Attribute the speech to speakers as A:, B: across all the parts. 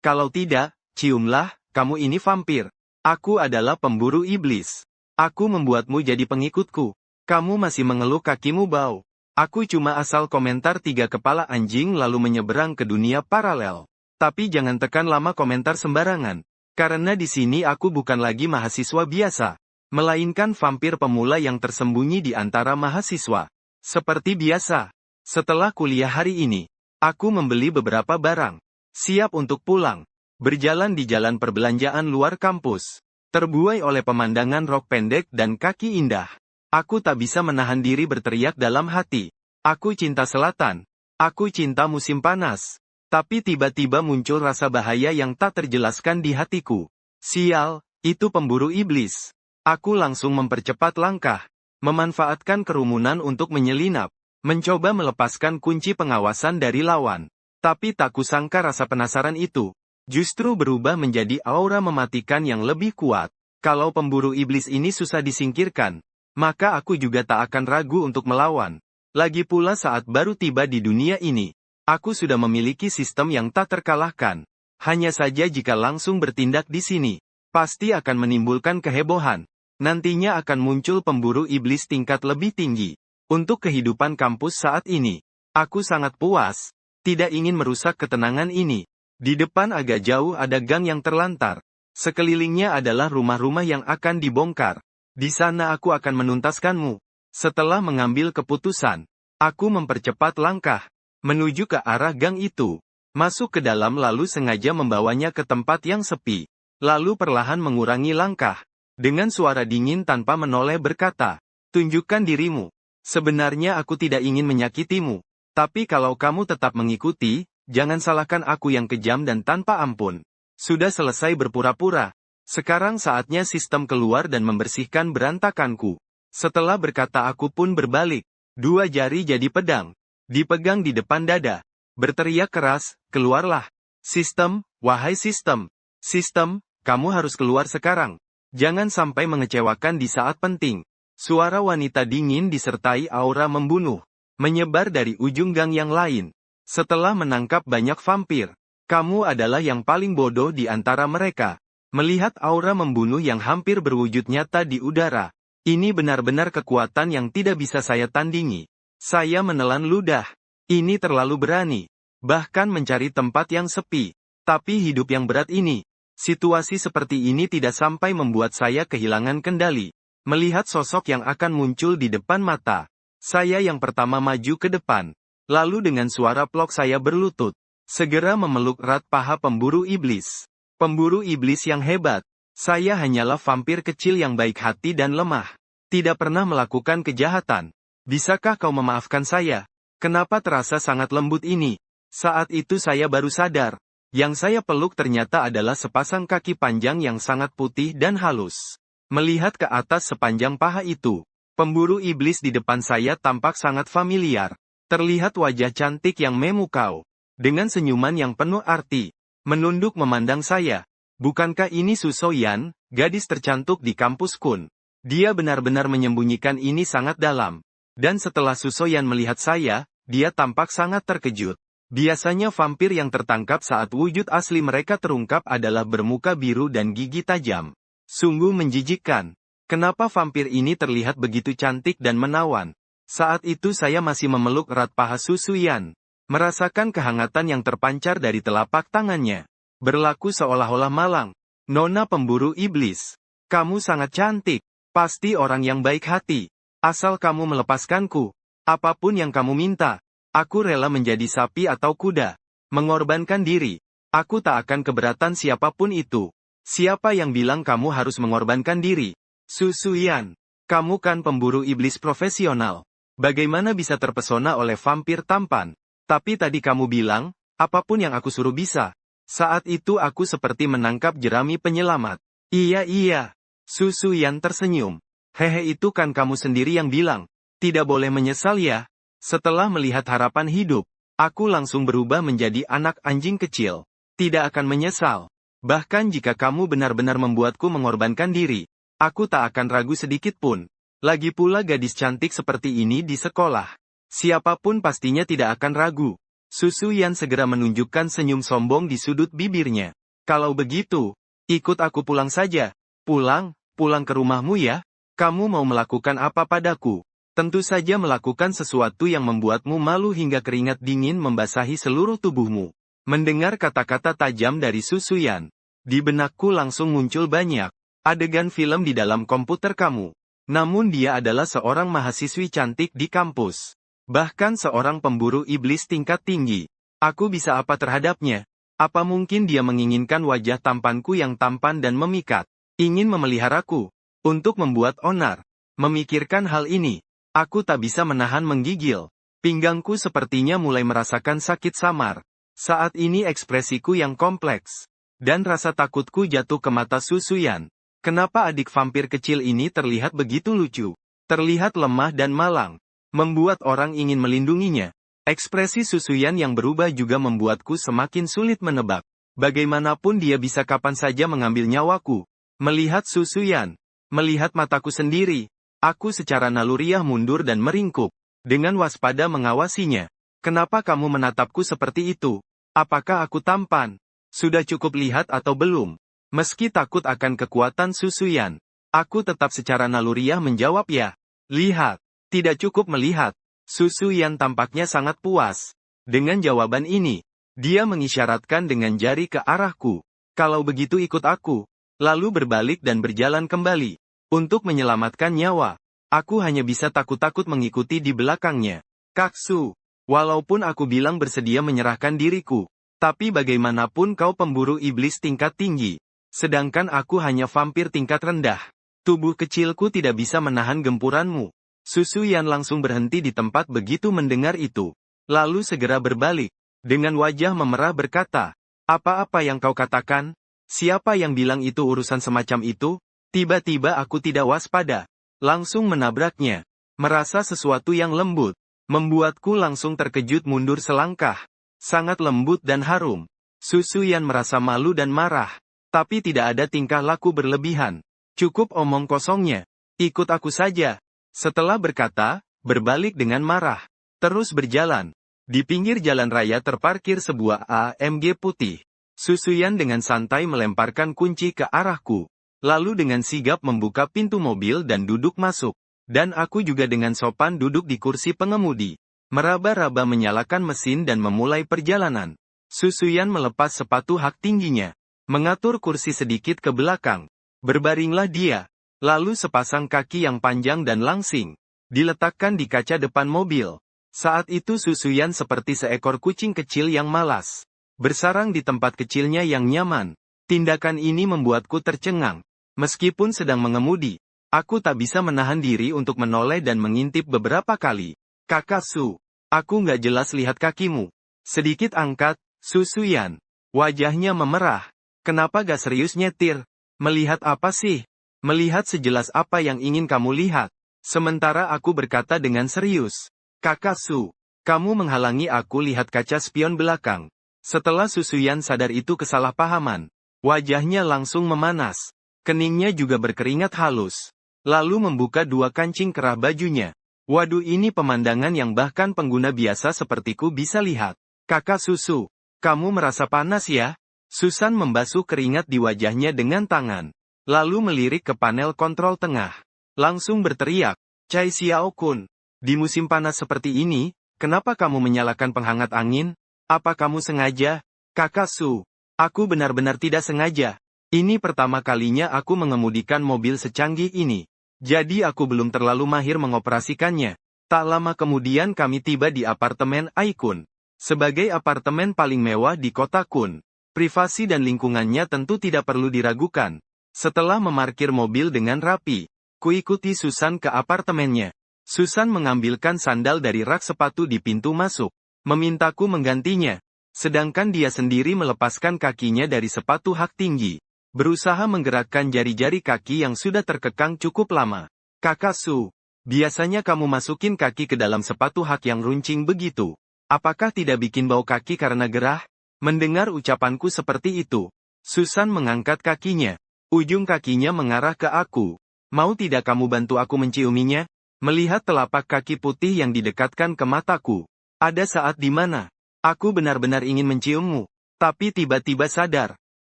A: Kalau tidak, ciumlah, kamu ini vampir. Aku adalah pemburu iblis. Aku membuatmu jadi pengikutku. Kamu masih mengeluh kakimu bau. Aku cuma asal komentar 3 kepala anjing lalu menyeberang ke dunia paralel. Tapi jangan tekan lama komentar sembarangan. Karena di sini aku bukan lagi mahasiswa biasa. Melainkan vampir pemula yang tersembunyi di antara mahasiswa. Seperti biasa. Setelah kuliah hari ini, aku membeli beberapa barang. Siap untuk pulang. Berjalan di jalan perbelanjaan luar kampus. Terbuai oleh pemandangan rok pendek dan kaki indah. Aku tak bisa menahan diri berteriak dalam hati. Aku cinta selatan. Aku cinta musim panas. Tapi tiba-tiba muncul rasa bahaya yang tak terjelaskan di hatiku. Sial, itu pemburu iblis. Aku langsung mempercepat langkah. Memanfaatkan kerumunan untuk menyelinap. Mencoba melepaskan kunci pengawasan dari lawan. Tapi tak kusangka rasa penasaran itu justru berubah menjadi aura mematikan yang lebih kuat. Kalau pemburu iblis ini susah disingkirkan, maka aku juga tak akan ragu untuk melawan. Lagi pula saat baru tiba di dunia ini, aku sudah memiliki sistem yang tak terkalahkan. Hanya saja jika langsung bertindak di sini, pasti akan menimbulkan kehebohan. Nantinya akan muncul pemburu iblis tingkat lebih tinggi. Untuk kehidupan kampus saat ini, aku sangat puas, tidak ingin merusak ketenangan ini. Di depan agak jauh ada gang yang terlantar. Sekelilingnya adalah rumah-rumah yang akan dibongkar. Di sana aku akan menuntaskanmu. Setelah mengambil keputusan, aku mempercepat langkah, menuju ke arah gang itu. Masuk ke dalam lalu sengaja membawanya ke tempat yang sepi. Lalu perlahan mengurangi langkah. Dengan suara dingin tanpa menoleh berkata, tunjukkan dirimu. Sebenarnya aku tidak ingin menyakitimu. Tapi kalau kamu tetap mengikuti, jangan salahkan aku yang kejam dan tanpa ampun. Sudah selesai berpura-pura. Sekarang saatnya sistem keluar dan membersihkan berantakanku. Setelah berkata aku pun berbalik. 2 jari jadi pedang. Dipegang di depan dada. Berteriak keras, keluarlah. Sistem, wahai sistem. Sistem, kamu harus keluar sekarang. Jangan sampai mengecewakan di saat penting. Suara wanita dingin disertai aura membunuh. Menyebar dari ujung gang yang lain. Setelah menangkap banyak vampir, kamu adalah yang paling bodoh di antara mereka. Melihat aura membunuh yang hampir berwujud nyata di udara, ini benar-benar kekuatan yang tidak bisa saya tandingi. Saya menelan ludah. Ini terlalu berani. Bahkan mencari tempat yang sepi. Tapi hidup yang berat ini, situasi seperti ini tidak sampai membuat saya kehilangan kendali. Melihat sosok yang akan muncul di depan mata, saya yang pertama maju ke depan. Lalu dengan suara plok saya berlutut. Segera memeluk erat paha pemburu iblis. Pemburu iblis yang hebat. Saya hanyalah vampir kecil yang baik hati dan lemah. Tidak pernah melakukan kejahatan. Bisakah kau memaafkan saya? Kenapa terasa sangat lembut ini? Saat itu saya baru sadar. Yang saya peluk ternyata adalah sepasang kaki panjang yang sangat putih dan halus. Melihat ke atas sepanjang paha itu, pemburu iblis di depan saya tampak sangat familiar. Terlihat wajah cantik yang memukau. Dengan senyuman yang penuh arti. Menunduk memandang saya. Bukankah ini Su Soyan, gadis tercantik di kampus Kun? Dia benar-benar menyembunyikan ini sangat dalam. Dan setelah Su Soyan melihat saya, dia tampak sangat terkejut. Biasanya vampir yang tertangkap saat wujud asli mereka terungkap adalah bermuka biru dan gigi tajam. Sungguh menjijikkan. Kenapa vampir ini terlihat begitu cantik dan menawan? Saat itu saya masih memeluk erat paha Su Soyan. Merasakan kehangatan yang terpancar dari telapak tangannya. Berlaku seolah-olah malang. Nona pemburu iblis. Kamu sangat cantik. Pasti orang yang baik hati. Asal kamu melepaskanku. Apapun yang kamu minta. Aku rela menjadi sapi atau kuda. Mengorbankan diri. Aku tak akan keberatan siapapun itu. Siapa yang bilang kamu harus mengorbankan diri? Su Soyan. Kamu kan pemburu iblis profesional. Bagaimana bisa terpesona oleh vampir tampan? Tapi tadi kamu bilang, apapun yang aku suruh bisa. Saat itu aku seperti menangkap jerami penyelamat. Iya. Su Soyan tersenyum. Hehe, itu kan kamu sendiri yang bilang. Tidak boleh menyesal ya. Setelah melihat harapan hidup, aku langsung berubah menjadi anak anjing kecil. Tidak akan menyesal. Bahkan jika kamu benar-benar membuatku mengorbankan diri, aku tak akan ragu sedikit pun. Lagi pula gadis cantik seperti ini di sekolah. Siapapun pastinya tidak akan ragu. Susuyan segera menunjukkan senyum sombong di sudut bibirnya. Kalau begitu, ikut aku pulang saja. Pulang ke rumahmu ya. Kamu mau melakukan apa padaku? Tentu saja melakukan sesuatu yang membuatmu malu hingga keringat dingin membasahi seluruh tubuhmu. Mendengar kata-kata tajam dari Susuyan, di benakku langsung muncul banyak adegan film di dalam komputer kamu. Namun dia adalah seorang mahasiswi cantik di kampus. Bahkan seorang pemburu iblis tingkat tinggi. Aku bisa apa terhadapnya? Apa mungkin dia menginginkan wajah tampanku yang tampan dan memikat? Ingin memeliharaku? Untuk membuat onar? Memikirkan hal ini, aku tak bisa menahan menggigil. Pinggangku sepertinya mulai merasakan sakit samar. Saat ini ekspresiku yang kompleks. Dan rasa takutku jatuh ke mata Susuyan. Kenapa adik vampir kecil ini terlihat begitu lucu? Terlihat lemah dan malang. Membuat orang ingin melindunginya. Ekspresi Susuyan yang berubah juga membuatku semakin sulit menebak. Bagaimanapun dia bisa kapan saja mengambil nyawaku. Melihat Susuyan. Melihat mataku sendiri. Aku secara naluriah mundur dan meringkuk. Dengan waspada mengawasinya. Kenapa kamu menatapku seperti itu? Apakah aku tampan? Sudah cukup lihat atau belum? Meski takut akan kekuatan Susuyan, aku tetap secara naluriah menjawab ya. Lihat. Tidak cukup melihat. Susuyan tampaknya sangat puas. Dengan jawaban ini, dia mengisyaratkan dengan jari ke arahku. Kalau begitu ikut aku. Lalu berbalik dan berjalan kembali. Untuk menyelamatkan nyawa, aku hanya bisa takut-takut mengikuti di belakangnya. Kaksu, walaupun aku bilang bersedia menyerahkan diriku, tapi bagaimanapun kau pemburu iblis tingkat tinggi. Sedangkan aku hanya vampir tingkat rendah. Tubuh kecilku tidak bisa menahan gempuranmu. Susuyan langsung berhenti di tempat begitu mendengar itu. Lalu segera berbalik. Dengan wajah memerah berkata, apa-apa yang kau katakan? Siapa yang bilang itu urusan semacam itu? Tiba-tiba aku tidak waspada. Langsung menabraknya. Merasa sesuatu yang lembut. Membuatku langsung terkejut mundur selangkah. Sangat lembut dan harum. Susuyan merasa malu dan marah. Tapi tidak ada tingkah laku berlebihan. Cukup omong kosongnya. Ikut aku saja. Setelah berkata, berbalik dengan marah. Terus berjalan. Di pinggir jalan raya terparkir sebuah AMG putih. Susuyan dengan santai melemparkan kunci ke arahku. Lalu dengan sigap membuka pintu mobil dan duduk masuk. Dan aku juga dengan sopan duduk di kursi pengemudi. Meraba-raba menyalakan mesin dan memulai perjalanan. Susuyan melepas sepatu hak tingginya. Mengatur kursi sedikit ke belakang. Berbaringlah dia. Lalu sepasang kaki yang panjang dan langsing diletakkan di kaca depan mobil. Saat itu Susuyan seperti seekor kucing kecil yang malas. Bersarang di tempat kecilnya yang nyaman. Tindakan ini membuatku tercengang. Meskipun sedang mengemudi, aku tak bisa menahan diri untuk menoleh dan mengintip beberapa kali. Kakak Su, aku nggak jelas lihat kakimu. Sedikit angkat, Susuyan. Wajahnya memerah. Kenapa gak serius nyetir? Melihat apa sih? Melihat sejelas apa yang ingin kamu lihat. Sementara aku berkata dengan serius. Kakak Su, kamu menghalangi aku lihat kaca spion belakang. Setelah Susuyan sadar itu kesalahpahaman, wajahnya langsung memanas. Keningnya juga berkeringat halus. Lalu membuka dua kancing kerah bajunya. Waduh, ini pemandangan yang bahkan pengguna biasa sepertiku bisa lihat. Kakak Susu, kamu merasa panas ya? Susan membasuh keringat di wajahnya dengan tangan. Lalu melirik ke panel kontrol tengah. Langsung berteriak, Chai Xiao-kun, di musim panas seperti ini, kenapa kamu menyalakan penghangat angin? Apa kamu sengaja? Kakak Su, aku benar-benar tidak sengaja. Ini pertama kalinya aku mengemudikan mobil secanggih ini. Jadi aku belum terlalu mahir mengoperasikannya. Tak lama kemudian kami tiba di apartemen Aikun. Sebagai apartemen paling mewah di kota Kun, privasi dan lingkungannya tentu tidak perlu diragukan. Setelah memarkir mobil dengan rapi, kuikuti Susan ke apartemennya. Susan mengambilkan sandal dari rak sepatu di pintu masuk, memintaku menggantinya. Sedangkan dia sendiri melepaskan kakinya dari sepatu hak tinggi. Berusaha menggerakkan jari-jari kaki yang sudah terkekang cukup lama. Kakak Su, biasanya kamu masukin kaki ke dalam sepatu hak yang runcing begitu. Apakah tidak bikin bau kaki karena gerah? Mendengar ucapanku seperti itu, Susan mengangkat kakinya. Ujung kakinya mengarah ke aku. Mau tidak kamu bantu aku menciuminya? Melihat telapak kaki putih yang didekatkan ke mataku. Ada saat di mana Aku benar-benar ingin menciummu. Tapi tiba-tiba sadar.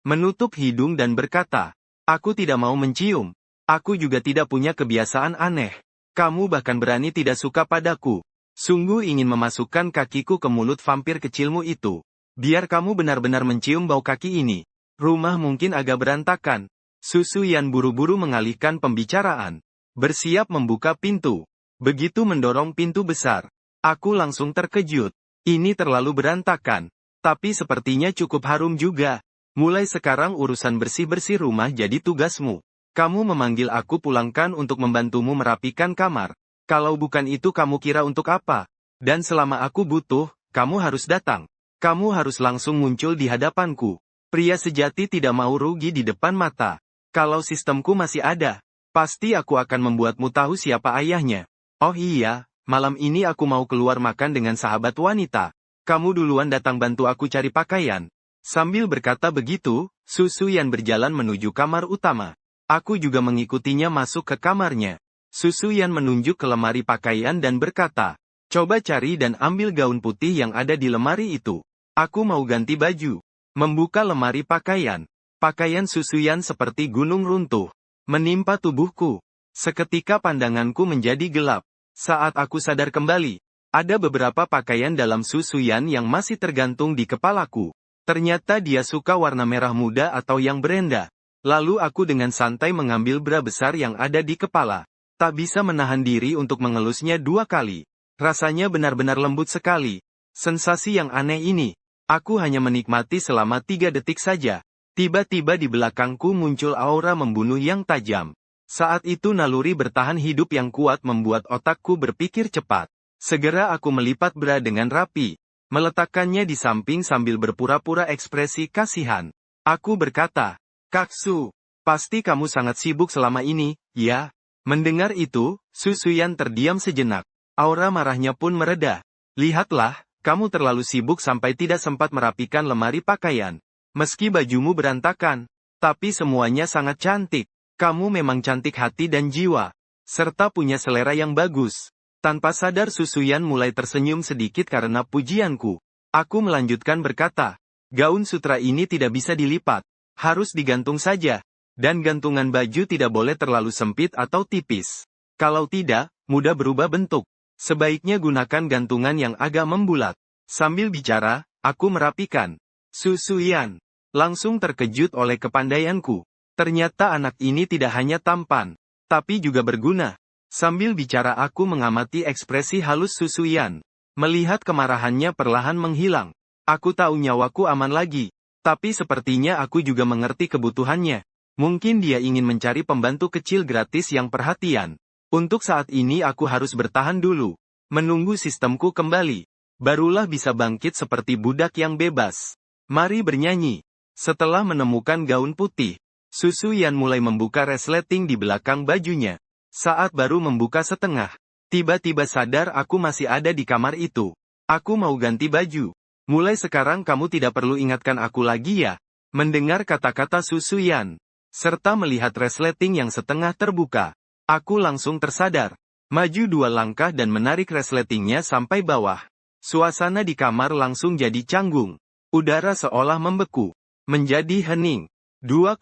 A: Menutup hidung dan berkata, aku tidak mau mencium. Aku juga tidak punya kebiasaan aneh. Kamu bahkan berani tidak suka padaku. Sungguh ingin memasukkan kakiku ke mulut vampir kecilmu itu. Biar kamu benar-benar mencium bau kaki ini. Rumah mungkin agak berantakan. Su Suyan buru-buru mengalihkan pembicaraan. Bersiap membuka pintu. Begitu mendorong pintu besar. Aku langsung terkejut. Ini terlalu berantakan. Tapi sepertinya cukup harum juga. Mulai sekarang urusan bersih-bersih rumah jadi tugasmu. Kamu memanggil aku pulangkan untuk membantumu merapikan kamar. Kalau bukan itu kamu kira untuk apa? Dan selama aku butuh, kamu harus datang. Kamu harus langsung muncul di hadapanku. Pria sejati tidak mau rugi di depan mata. Kalau sistemku masih ada, pasti aku akan membuatmu tahu siapa ayahnya. Oh iya, malam ini aku mau keluar makan dengan sahabat wanita. Kamu duluan datang bantu aku cari pakaian. Sambil berkata begitu, Su Suyan berjalan menuju kamar utama. Aku juga mengikutinya masuk ke kamarnya. Su Suyan menunjuk ke lemari pakaian dan berkata, coba cari dan ambil gaun putih yang ada di lemari itu. Aku mau ganti baju. Membuka lemari pakaian. Pakaian Su Suyan seperti gunung runtuh. Menimpa tubuhku. Seketika pandanganku menjadi gelap. Saat aku sadar kembali, ada beberapa pakaian dalam Su Suyan yang masih tergantung di kepalaku. Ternyata dia suka warna merah muda atau yang berenda. Lalu aku dengan santai mengambil bra besar yang ada di kepala. Tak bisa menahan diri untuk mengelusnya 2 kali. Rasanya benar-benar lembut sekali. Sensasi yang aneh ini. Aku hanya menikmati selama 3 detik saja. Tiba-tiba di belakangku muncul aura membunuh yang tajam. Saat itu naluri bertahan hidup yang kuat membuat otakku berpikir cepat. Segera aku melipat bra dengan rapi. Meletakkannya di samping sambil berpura-pura ekspresi kasihan. Aku berkata, Kak Su, pasti kamu sangat sibuk selama ini, ya? Mendengar itu, Su Suyan terdiam sejenak. Aura marahnya pun mereda. Lihatlah, kamu terlalu sibuk sampai tidak sempat merapikan lemari pakaian. Meski bajumu berantakan, tapi semuanya sangat cantik. Kamu memang cantik hati dan jiwa. Serta punya selera yang bagus. Tanpa sadar Su Suyan mulai tersenyum sedikit karena pujianku. Aku melanjutkan berkata, gaun sutra ini tidak bisa dilipat. Harus digantung saja. Dan gantungan baju tidak boleh terlalu sempit atau tipis. Kalau tidak, mudah berubah bentuk. Sebaiknya gunakan gantungan yang agak membulat. Sambil bicara, aku merapikan. Su Suyan langsung terkejut oleh kepandaianku. Ternyata anak ini tidak hanya tampan, tapi juga berguna. Sambil bicara aku mengamati ekspresi halus Su Suyan. Melihat kemarahannya perlahan menghilang. Aku tahu nyawaku aman lagi. Tapi sepertinya aku juga mengerti kebutuhannya. Mungkin dia ingin mencari pembantu kecil gratis yang perhatian. Untuk saat ini aku harus bertahan dulu. Menunggu sistemku kembali. Barulah bisa bangkit seperti budak yang bebas. Mari bernyanyi. Setelah menemukan gaun putih, Su Suyan mulai membuka resleting di belakang bajunya. Saat baru membuka setengah, tiba-tiba sadar aku masih ada di kamar itu. Aku mau ganti baju. Mulai sekarang kamu tidak perlu ingatkan aku lagi ya. Mendengar kata-kata Su Suyan, serta melihat resleting yang setengah terbuka, aku langsung tersadar. Maju 2 langkah dan menarik resletingnya sampai bawah. Suasana di kamar langsung jadi canggung. Udara seolah membeku. Menjadi hening. 2,5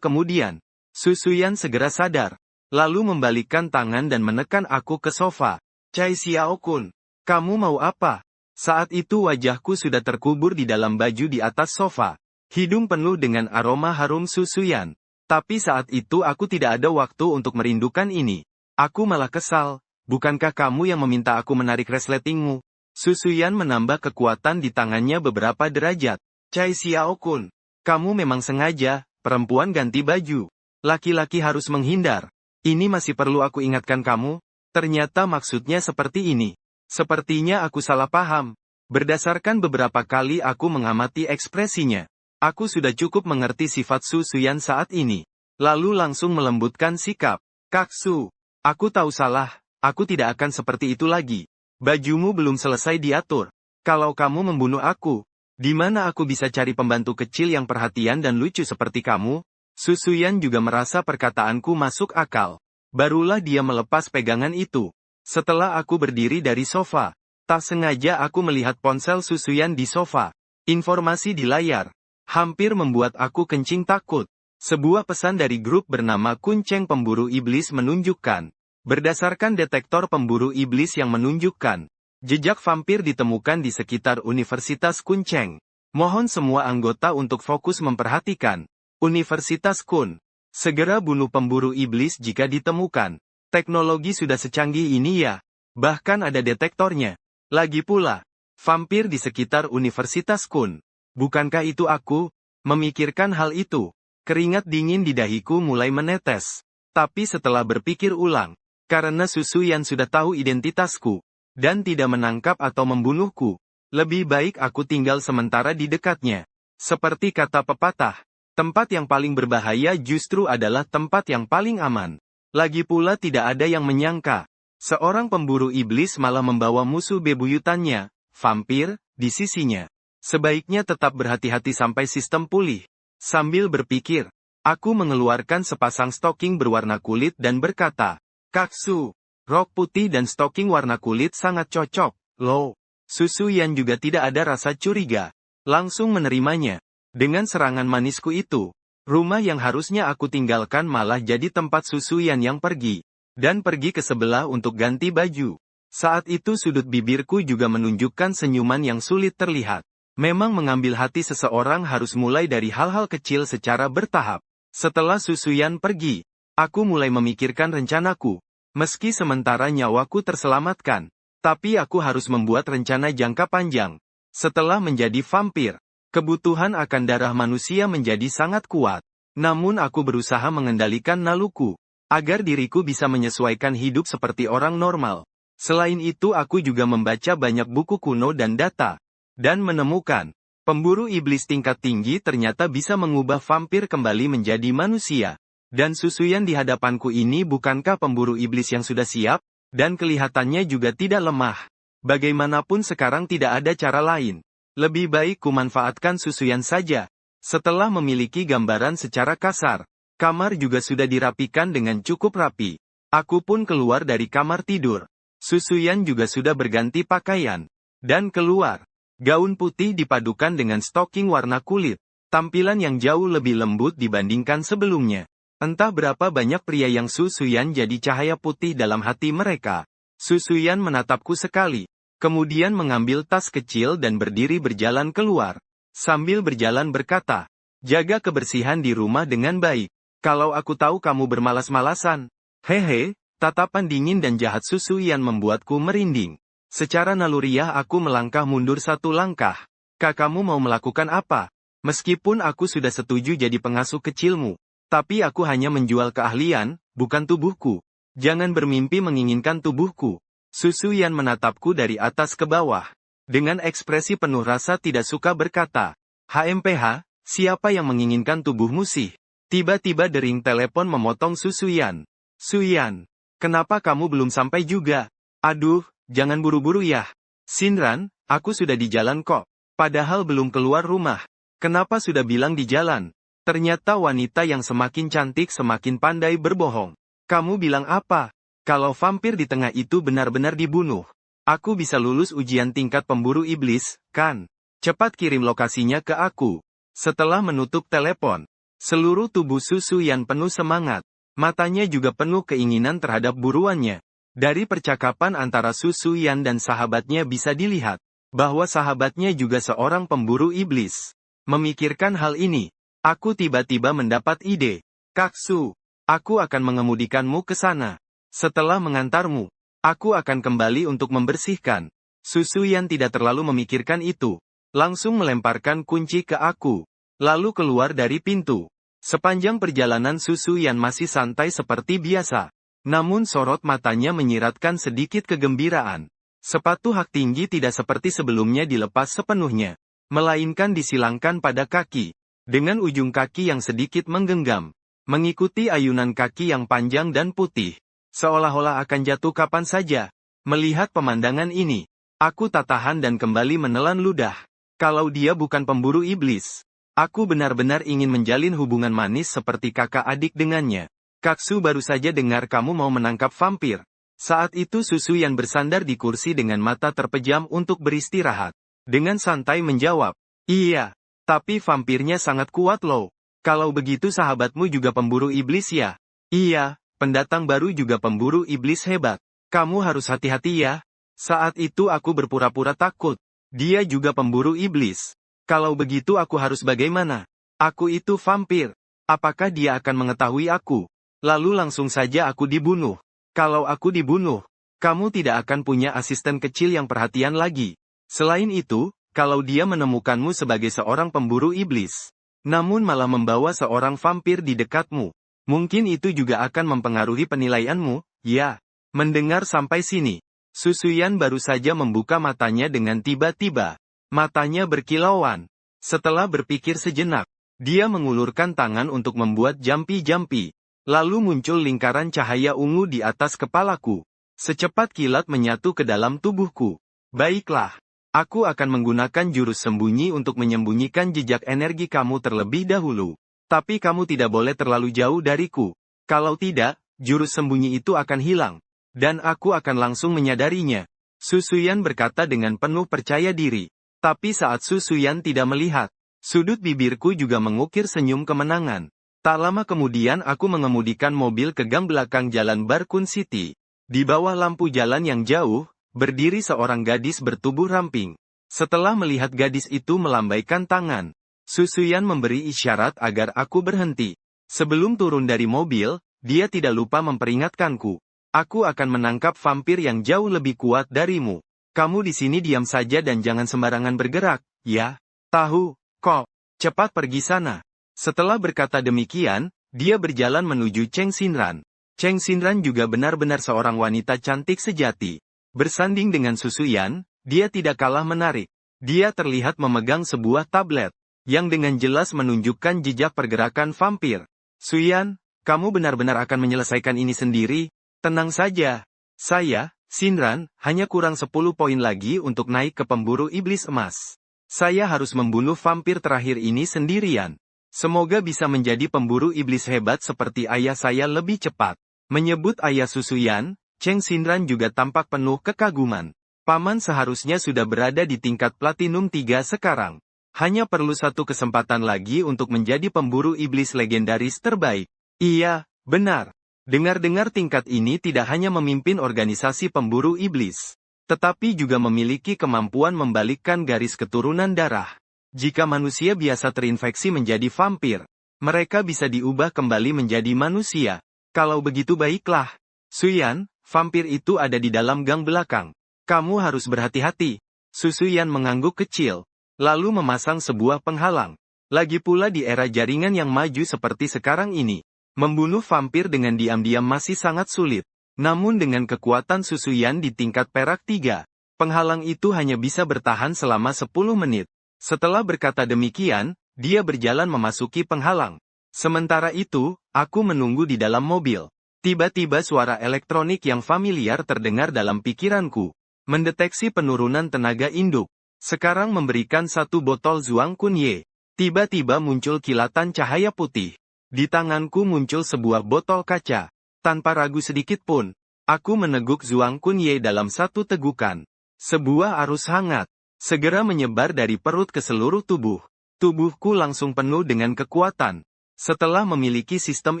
A: kemudian, Su Suyan segera sadar. Lalu membalikkan tangan dan menekan aku ke sofa. Chai Xiaokun, kamu mau apa? Saat itu wajahku sudah terkubur di dalam baju di atas sofa. Hidung penuh dengan aroma harum Su Suyan. Tapi saat itu aku tidak ada waktu untuk merindukan ini. Aku malah kesal. Bukankah kamu yang meminta aku menarik resletingmu? Su Suyan menambah kekuatan di tangannya beberapa derajat. Chai Xiaokun, kamu memang sengaja, perempuan ganti baju. Laki-laki harus menghindar. Ini masih perlu aku ingatkan kamu? Ternyata maksudnya seperti ini. Sepertinya aku salah paham. Berdasarkan beberapa kali aku mengamati ekspresinya, aku sudah cukup mengerti sifat Su Suyan saat ini. Lalu langsung melembutkan sikap. Kak Su, aku tahu salah, aku tidak akan seperti itu lagi. Bajumu belum selesai diatur. Kalau kamu membunuh aku, di mana aku bisa cari pembantu kecil yang perhatian dan lucu seperti kamu? Su Suyan juga merasa perkataanku masuk akal. Barulah dia melepas pegangan itu. Setelah aku berdiri dari sofa, Tak sengaja aku melihat ponsel Susuyan di sofa. Informasi di layar. Hampir membuat aku kencing takut. Sebuah pesan dari grup bernama Kunceng Pemburu Iblis menunjukkan. Berdasarkan detektor pemburu iblis yang menunjukkan. Jejak vampir ditemukan di sekitar Universitas Kunceng. Mohon semua anggota untuk fokus memperhatikan. Universitas Kun. Segera bunuh pemburu iblis jika ditemukan. Teknologi sudah secanggih ini ya. Bahkan ada detektornya. Lagi pula, vampir di sekitar Universitas Kun. Bukankah itu aku? Memikirkan hal itu. Keringat dingin di dahiku mulai menetes. Tapi setelah berpikir ulang, karena Susuyan sudah tahu identitasku, dan tidak menangkap atau membunuhku, lebih baik aku tinggal sementara di dekatnya. Seperti kata pepatah, tempat yang paling berbahaya justru adalah tempat yang paling aman. Lagi pula tidak ada yang menyangka, seorang pemburu iblis malah membawa musuh bebuyutannya, vampir, di sisinya. Sebaiknya tetap berhati-hati sampai sistem pulih. Sambil berpikir, aku mengeluarkan sepasang stoking berwarna kulit dan berkata, Kaksu, rok putih dan stoking warna kulit sangat cocok, loh. Susuyan juga tidak ada rasa curiga. Langsung menerimanya. Dengan serangan manisku itu, rumah yang harusnya aku tinggalkan malah jadi tempat Susuyan yang pergi. Dan pergi ke sebelah untuk ganti baju. Saat itu sudut bibirku juga menunjukkan senyuman yang sulit terlihat. Memang mengambil hati seseorang harus mulai dari hal-hal kecil secara bertahap. Setelah Susuyan pergi, aku mulai memikirkan rencanaku. Meski sementara nyawaku terselamatkan, tapi aku harus membuat rencana jangka panjang. Setelah menjadi vampir, kebutuhan akan darah manusia menjadi sangat kuat. Namun aku berusaha mengendalikan naluku, agar diriku bisa menyesuaikan hidup seperti orang normal. Selain itu aku juga membaca banyak buku kuno dan data. Dan menemukan, pemburu iblis tingkat tinggi ternyata bisa mengubah vampir kembali menjadi manusia. Dan Susuyan di hadapanku ini bukankah pemburu iblis yang sudah siap, dan kelihatannya juga tidak lemah. Bagaimanapun sekarang tidak ada cara lain. Lebih baik kumanfaatkan Susuyan saja. Setelah memiliki gambaran secara kasar, kamar juga sudah dirapikan dengan cukup rapi. Aku pun keluar dari kamar tidur. Susuyan juga sudah berganti pakaian. Dan keluar. Gaun putih dipadukan dengan stoking warna kulit. Tampilan yang jauh lebih lembut dibandingkan sebelumnya. Entah berapa banyak pria yang Susuyan jadi cahaya putih dalam hati mereka. Susuyan menatapku sekali. Kemudian mengambil tas kecil dan berdiri berjalan keluar. Sambil berjalan berkata, jaga kebersihan di rumah dengan baik. Kalau aku tahu kamu bermalas-malasan. Hehe, tatapan dingin dan jahat Susuyan membuatku merinding. Secara naluriah aku melangkah mundur satu langkah. Kamu mau melakukan apa? Meskipun aku sudah setuju jadi pengasuh kecilmu, tapi aku hanya menjual keahlian, bukan tubuhku. Jangan bermimpi menginginkan tubuhku. Susuyan menatapku dari atas ke bawah. Dengan ekspresi penuh rasa tidak suka berkata, HMPH, siapa yang menginginkan tubuhmu sih? Tiba-tiba dering telepon memotong Susuyan. Suyan, kenapa kamu belum sampai juga? Aduh, jangan buru-buru ya. Shinran, aku sudah di jalan kok. Padahal belum keluar rumah. Kenapa sudah bilang di jalan? Ternyata wanita yang semakin cantik semakin pandai berbohong. Kamu bilang apa? Kalau vampir di tengah itu benar-benar dibunuh, aku bisa lulus ujian tingkat pemburu iblis, kan? Cepat kirim lokasinya ke aku. Setelah menutup telepon, seluruh tubuh Susuyan penuh semangat. Matanya juga penuh keinginan terhadap buruannya. Dari percakapan antara Susuyan dan sahabatnya bisa dilihat, bahwa sahabatnya juga seorang pemburu iblis. Memikirkan hal ini, aku tiba-tiba mendapat ide. Kaksu, aku akan mengemudikanmu ke sana. Setelah mengantarmu, aku akan kembali untuk membersihkan. Susuyan tidak terlalu memikirkan itu. Langsung melemparkan kunci ke aku. Lalu keluar dari pintu. Sepanjang perjalanan Susuyan masih santai seperti biasa. Namun sorot matanya menyiratkan sedikit kegembiraan. Sepatu hak tinggi tidak seperti sebelumnya dilepas sepenuhnya, melainkan disilangkan pada kaki, dengan ujung kaki yang sedikit menggenggam, mengikuti ayunan kaki yang panjang dan putih, seolah-olah akan jatuh kapan saja. Melihat pemandangan ini, aku tak tahan dan kembali menelan ludah. Kalau dia bukan pemburu iblis, aku benar-benar ingin menjalin hubungan manis seperti kakak adik dengannya. Kaksu, baru saja dengar kamu mau menangkap vampir. Saat itu Susuyan bersandar di kursi dengan mata terpejam untuk beristirahat. Dengan santai menjawab, iya, tapi vampirnya sangat kuat loh. Kalau begitu sahabatmu juga pemburu iblis ya? Iya, pendatang baru juga pemburu iblis hebat. Kamu harus hati-hati ya. Saat itu aku berpura-pura takut. Dia juga pemburu iblis. Kalau begitu aku harus bagaimana? Aku itu vampir. Apakah dia akan mengetahui aku? Lalu langsung saja aku dibunuh. Kalau aku dibunuh, kamu tidak akan punya asisten kecil yang perhatian lagi. Selain itu, kalau dia menemukanmu sebagai seorang pemburu iblis, namun malah membawa seorang vampir di dekatmu, mungkin itu juga akan mempengaruhi penilaianmu, ya. Mendengar sampai sini, Susuyan baru saja membuka matanya dengan tiba-tiba. Matanya berkilauan. Setelah berpikir sejenak, dia mengulurkan tangan untuk membuat jampi-jampi. Lalu muncul lingkaran cahaya ungu di atas kepalaku. Secepat kilat menyatu ke dalam tubuhku. Baiklah. Aku akan menggunakan jurus sembunyi untuk menyembunyikan jejak energi kamu terlebih dahulu. Tapi kamu tidak boleh terlalu jauh dariku. Kalau tidak, jurus sembunyi itu akan hilang. Dan aku akan langsung menyadarinya. Susuyan berkata dengan penuh percaya diri. Tapi saat Susuyan tidak melihat, sudut bibirku juga mengukir senyum kemenangan. Tak lama kemudian aku mengemudikan mobil ke gang belakang jalan Barkun City. Di bawah lampu jalan yang jauh, berdiri seorang gadis bertubuh ramping. Setelah melihat gadis itu melambaikan tangan, Susuyan memberi isyarat agar aku berhenti. Sebelum turun dari mobil, dia tidak lupa memperingatkanku. Aku akan menangkap vampir yang jauh lebih kuat darimu. Kamu di sini diam saja dan jangan sembarangan bergerak, ya? Tahu, kok. Cepat pergi sana. Setelah berkata demikian, dia berjalan menuju Cheng Xinran. Cheng Xinran juga benar-benar seorang wanita cantik sejati. Bersanding dengan Susuyan, dia tidak kalah menarik. Dia terlihat memegang sebuah tablet, yang dengan jelas menunjukkan jejak pergerakan vampir. Suyan, kamu benar-benar akan menyelesaikan ini sendiri? Tenang saja. Saya, Xinran, hanya kurang 10 poin lagi untuk naik ke pemburu iblis emas. Saya harus membunuh vampir terakhir ini sendirian. Semoga bisa menjadi pemburu iblis hebat seperti ayah saya lebih cepat. Menyebut ayah Susuyan, Cheng Xinran juga tampak penuh kekaguman. Paman seharusnya sudah berada di tingkat Platinum 3 sekarang. Hanya perlu satu kesempatan lagi untuk menjadi pemburu iblis legendaris terbaik. Iya, benar. Dengar-dengar tingkat ini tidak hanya memimpin organisasi pemburu iblis, tetapi juga memiliki kemampuan membalikkan garis keturunan darah. Jika manusia biasa terinfeksi menjadi vampir, mereka bisa diubah kembali menjadi manusia. Kalau begitu baiklah. Suyan, vampir itu ada di dalam gang belakang. Kamu harus berhati-hati. Susuyan mengangguk kecil, lalu memasang sebuah penghalang. Lagi pula di era jaringan yang maju seperti sekarang ini, membunuh vampir dengan diam-diam masih sangat sulit. Namun dengan kekuatan Susuyan di tingkat perak 3, penghalang itu hanya bisa bertahan selama 10 menit. Setelah berkata demikian, dia berjalan memasuki penghalang. Sementara itu, aku menunggu di dalam mobil. Tiba-tiba suara elektronik yang familiar terdengar dalam pikiranku. Mendeteksi penurunan tenaga induk. Sekarang memberikan satu botol Zhuang Kunye. Tiba-tiba muncul kilatan cahaya putih. Di tanganku muncul sebuah botol kaca. Tanpa ragu sedikit pun, aku meneguk Zhuang Kunye dalam satu tegukan. Sebuah arus hangat segera menyebar dari perut ke seluruh tubuh. Tubuhku langsung penuh dengan kekuatan. Setelah memiliki sistem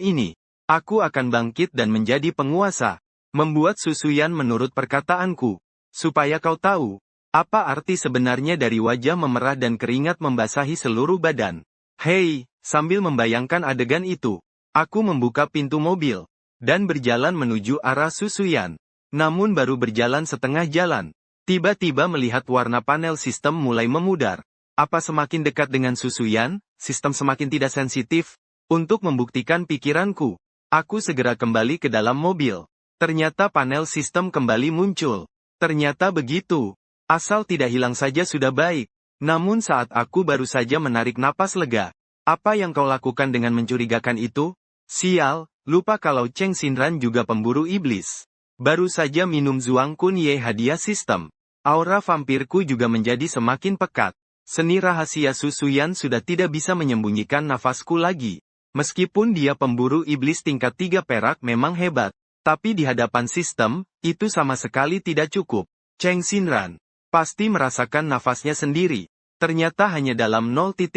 A: ini, aku akan bangkit dan menjadi penguasa. Membuat Susuyan menurut perkataanku. Supaya kau tahu, apa arti sebenarnya dari wajah memerah dan keringat membasahi seluruh badan. Hei! Sambil membayangkan adegan itu, aku membuka pintu mobil, dan berjalan menuju arah Susuyan. Namun baru berjalan setengah jalan, tiba-tiba melihat warna panel sistem mulai memudar. Apa semakin dekat dengan Susuyan, sistem semakin tidak sensitif? Untuk membuktikan pikiranku, aku segera kembali ke dalam mobil. Ternyata panel sistem kembali muncul. Ternyata begitu. Asal tidak hilang saja sudah baik. Namun saat aku baru saja menarik napas lega, apa yang kau lakukan dengan mencurigakan itu? Sial, lupa kalau Cheng Xinran juga pemburu iblis. Baru saja minum Zhuang Kunye hadiah sistem. Aura vampirku juga menjadi semakin pekat. Seni rahasia Susuyan sudah tidak bisa menyembunyikan nafasku lagi. Meskipun dia pemburu iblis tingkat 3 perak memang hebat, Tapi di hadapan sistem, itu sama sekali tidak cukup. Cheng Xinran pasti merasakan nafasnya sendiri. Ternyata hanya dalam 0,1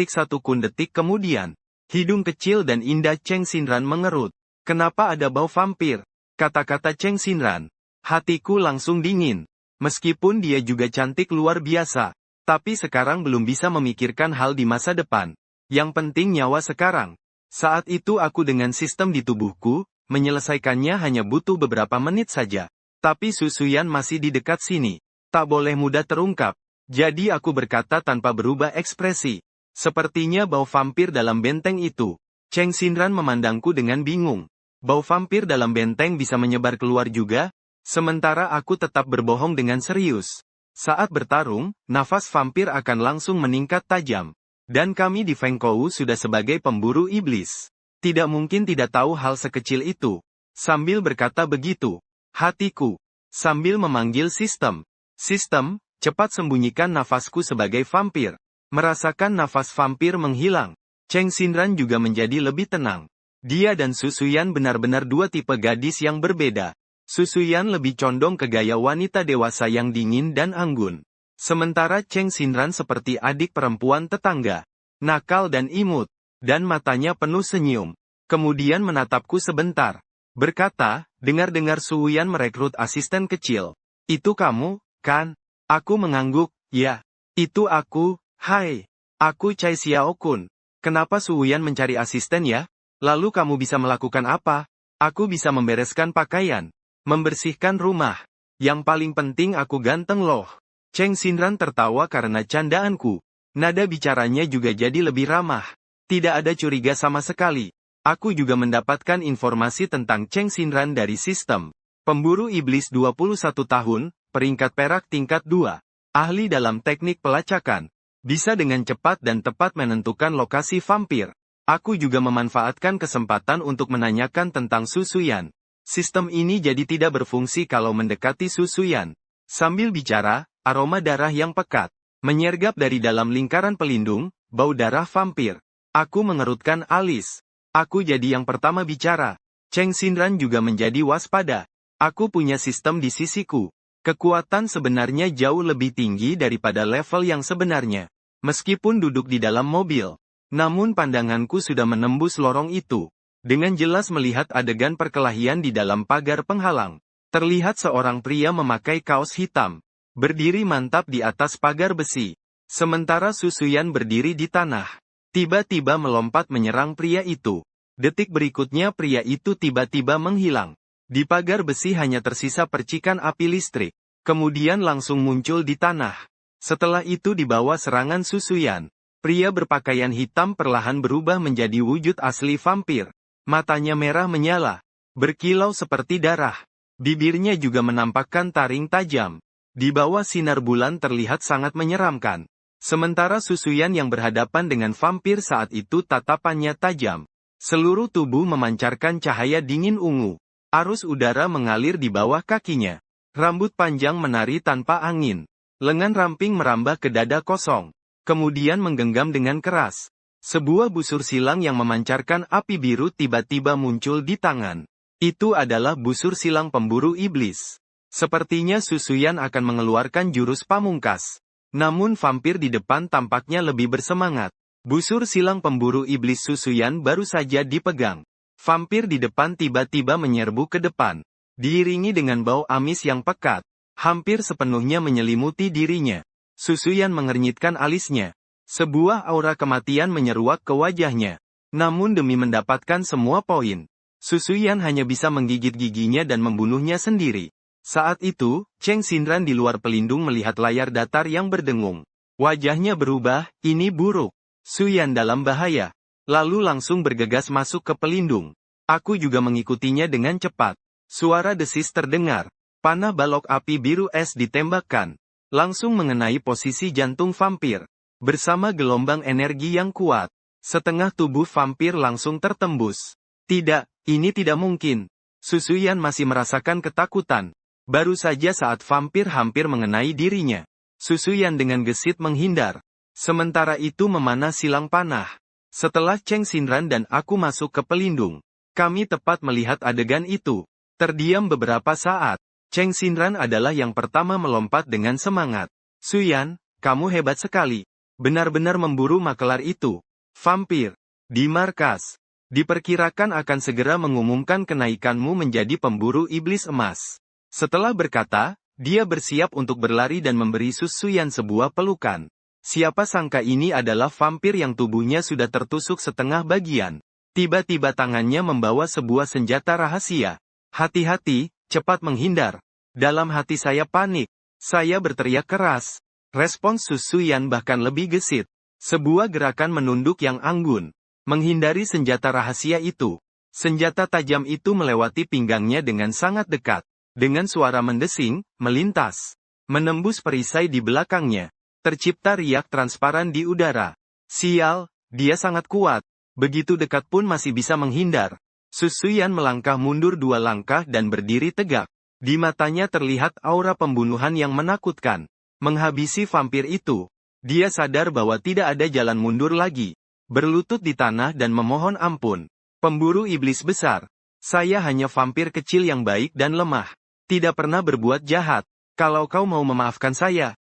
A: detik kemudian, hidung kecil dan indah Cheng Xinran mengerut. Kenapa ada bau vampir? Kata-kata Cheng Xinran. Hatiku langsung dingin. Meskipun dia juga cantik luar biasa, tapi sekarang belum bisa memikirkan hal di masa depan. Yang penting nyawa sekarang. Saat itu aku dengan sistem di tubuhku, menyelesaikannya hanya butuh beberapa menit saja. Tapi Su Suyan masih di dekat sini. Tak boleh mudah terungkap. Jadi aku berkata tanpa berubah ekspresi. Sepertinya bau vampir dalam benteng itu. Cheng Xinran memandangku dengan bingung. Bau vampir dalam benteng bisa menyebar keluar juga? Sementara aku tetap berbohong dengan serius. Saat bertarung, nafas vampir akan langsung meningkat tajam. Dan kami di Feng Kou sudah sebagai pemburu iblis. Tidak mungkin tidak tahu hal sekecil itu. Sambil berkata begitu, hatiku, sambil memanggil sistem. Sistem, cepat sembunyikan nafasku sebagai vampir. Merasakan nafas vampir menghilang, Cheng Xinran juga menjadi lebih tenang. Dia dan Su Suyan benar-benar dua tipe gadis yang berbeda. Su Suyan lebih condong ke gaya wanita dewasa yang dingin dan anggun. Sementara Cheng Xinran seperti adik perempuan tetangga. Nakal dan imut. Dan matanya penuh senyum. Kemudian menatapku sebentar. Berkata, dengar-dengar Su Suyan merekrut asisten kecil. Itu kamu, kan? Aku mengangguk, ya. Itu aku, hai. Aku Chai Xiaokun. Kenapa Su Suyan mencari asisten ya? Lalu kamu bisa melakukan apa? Aku bisa membereskan pakaian. Membersihkan rumah. Yang paling penting aku ganteng loh. Cheng Xinran tertawa karena candaanku. Nada bicaranya juga jadi lebih ramah. Tidak ada curiga sama sekali. Aku juga mendapatkan informasi tentang Cheng Xinran dari sistem. Pemburu iblis 21 tahun, peringkat perak tingkat 2. Ahli dalam teknik pelacakan. Bisa dengan cepat dan tepat menentukan lokasi vampir. Aku juga memanfaatkan kesempatan untuk menanyakan tentang Su Suyan. Sistem ini jadi tidak berfungsi kalau mendekati Su Suyan. Sambil bicara, aroma darah yang pekat menyergap dari dalam lingkaran pelindung, bau darah vampir. Aku mengerutkan alis. Aku jadi yang pertama bicara. Cheng Xinran juga menjadi waspada. Aku punya sistem di sisiku. Kekuatan sebenarnya jauh lebih tinggi daripada level yang sebenarnya. Meskipun duduk di dalam mobil, namun pandanganku sudah menembus lorong itu. Dengan jelas melihat adegan perkelahian di dalam pagar penghalang. Terlihat seorang pria memakai kaos hitam. Berdiri mantap di atas pagar besi. Sementara Su Suyan berdiri di tanah. Tiba-tiba melompat menyerang pria itu. Detik berikutnya pria itu tiba-tiba menghilang. Di pagar besi hanya tersisa percikan api listrik. Kemudian langsung muncul di tanah. Setelah itu di bawah serangan Su Suyan. Pria berpakaian hitam perlahan berubah menjadi wujud asli vampir. Matanya merah menyala. Berkilau seperti darah. Bibirnya juga menampakkan taring tajam. Di bawah sinar bulan terlihat sangat menyeramkan. Sementara Su Suyan yang berhadapan dengan vampir saat itu tatapannya tajam. Seluruh tubuh memancarkan cahaya dingin ungu. Arus udara mengalir di bawah kakinya. Rambut panjang menari tanpa angin. Lengan ramping merambah ke dada kosong. Kemudian menggenggam dengan keras. Sebuah busur silang yang memancarkan api biru tiba-tiba muncul di tangan. Itu adalah busur silang pemburu iblis. Sepertinya Su Suyan akan mengeluarkan jurus pamungkas. Namun vampir di depan tampaknya lebih bersemangat. Busur silang pemburu iblis Su Suyan baru saja dipegang. Vampir di depan tiba-tiba menyerbu ke depan. Diiringi dengan bau amis yang pekat. Hampir sepenuhnya menyelimuti dirinya. Su Suyan mengernyitkan alisnya. Sebuah aura kematian menyeruak ke wajahnya. Namun demi mendapatkan semua poin, Su Suyan hanya bisa menggigit giginya dan membunuhnya sendiri. Saat itu, Cheng Xinran di luar pelindung melihat layar datar yang berdengung. Wajahnya berubah, ini buruk. Suyan dalam bahaya. Lalu langsung bergegas masuk ke pelindung. Aku juga mengikutinya dengan cepat. Suara desis terdengar. Panah balok api biru es ditembakkan. Langsung mengenai posisi jantung vampir. Bersama gelombang energi yang kuat. Setengah tubuh vampir langsung tertembus. Tidak, ini tidak mungkin. Su Suyan masih merasakan ketakutan. Baru saja saat vampir hampir mengenai dirinya. Su Suyan dengan gesit menghindar. Sementara itu memanah silang panah. Setelah Cheng Xinran dan aku masuk ke pelindung, kami tepat melihat adegan itu. Terdiam beberapa saat. Cheng Xinran adalah yang pertama melompat dengan semangat. Suyan, kamu hebat sekali. Benar-benar memburu makelar itu. Vampir. Di markas. Diperkirakan akan segera mengumumkan kenaikanmu menjadi pemburu iblis emas. Setelah berkata, dia bersiap untuk berlari dan memberi Suyan sebuah pelukan. Siapa sangka ini adalah vampir yang tubuhnya sudah tertusuk setengah bagian. Tiba-tiba tangannya membawa sebuah senjata rahasia. Hati-hati, cepat menghindar. Dalam hati saya panik. Saya berteriak keras. Respons Suyan bahkan lebih gesit. Sebuah gerakan menunduk yang anggun. Menghindari senjata rahasia itu. Senjata tajam itu melewati pinggangnya dengan sangat dekat. Dengan suara mendesing, melintas. Menembus perisai di belakangnya. Tercipta riak transparan di udara. Sial, dia sangat kuat. Begitu dekat pun masih bisa menghindar. Suyan melangkah mundur 2 langkah dan berdiri tegak. Di matanya terlihat aura pembunuhan yang menakutkan. Menghabisi vampir itu. Dia sadar bahwa tidak ada jalan mundur lagi. Berlutut di tanah dan memohon ampun. Pemburu iblis besar. Saya hanya vampir kecil yang baik dan lemah. Tidak pernah berbuat jahat. Kalau kau mau memaafkan saya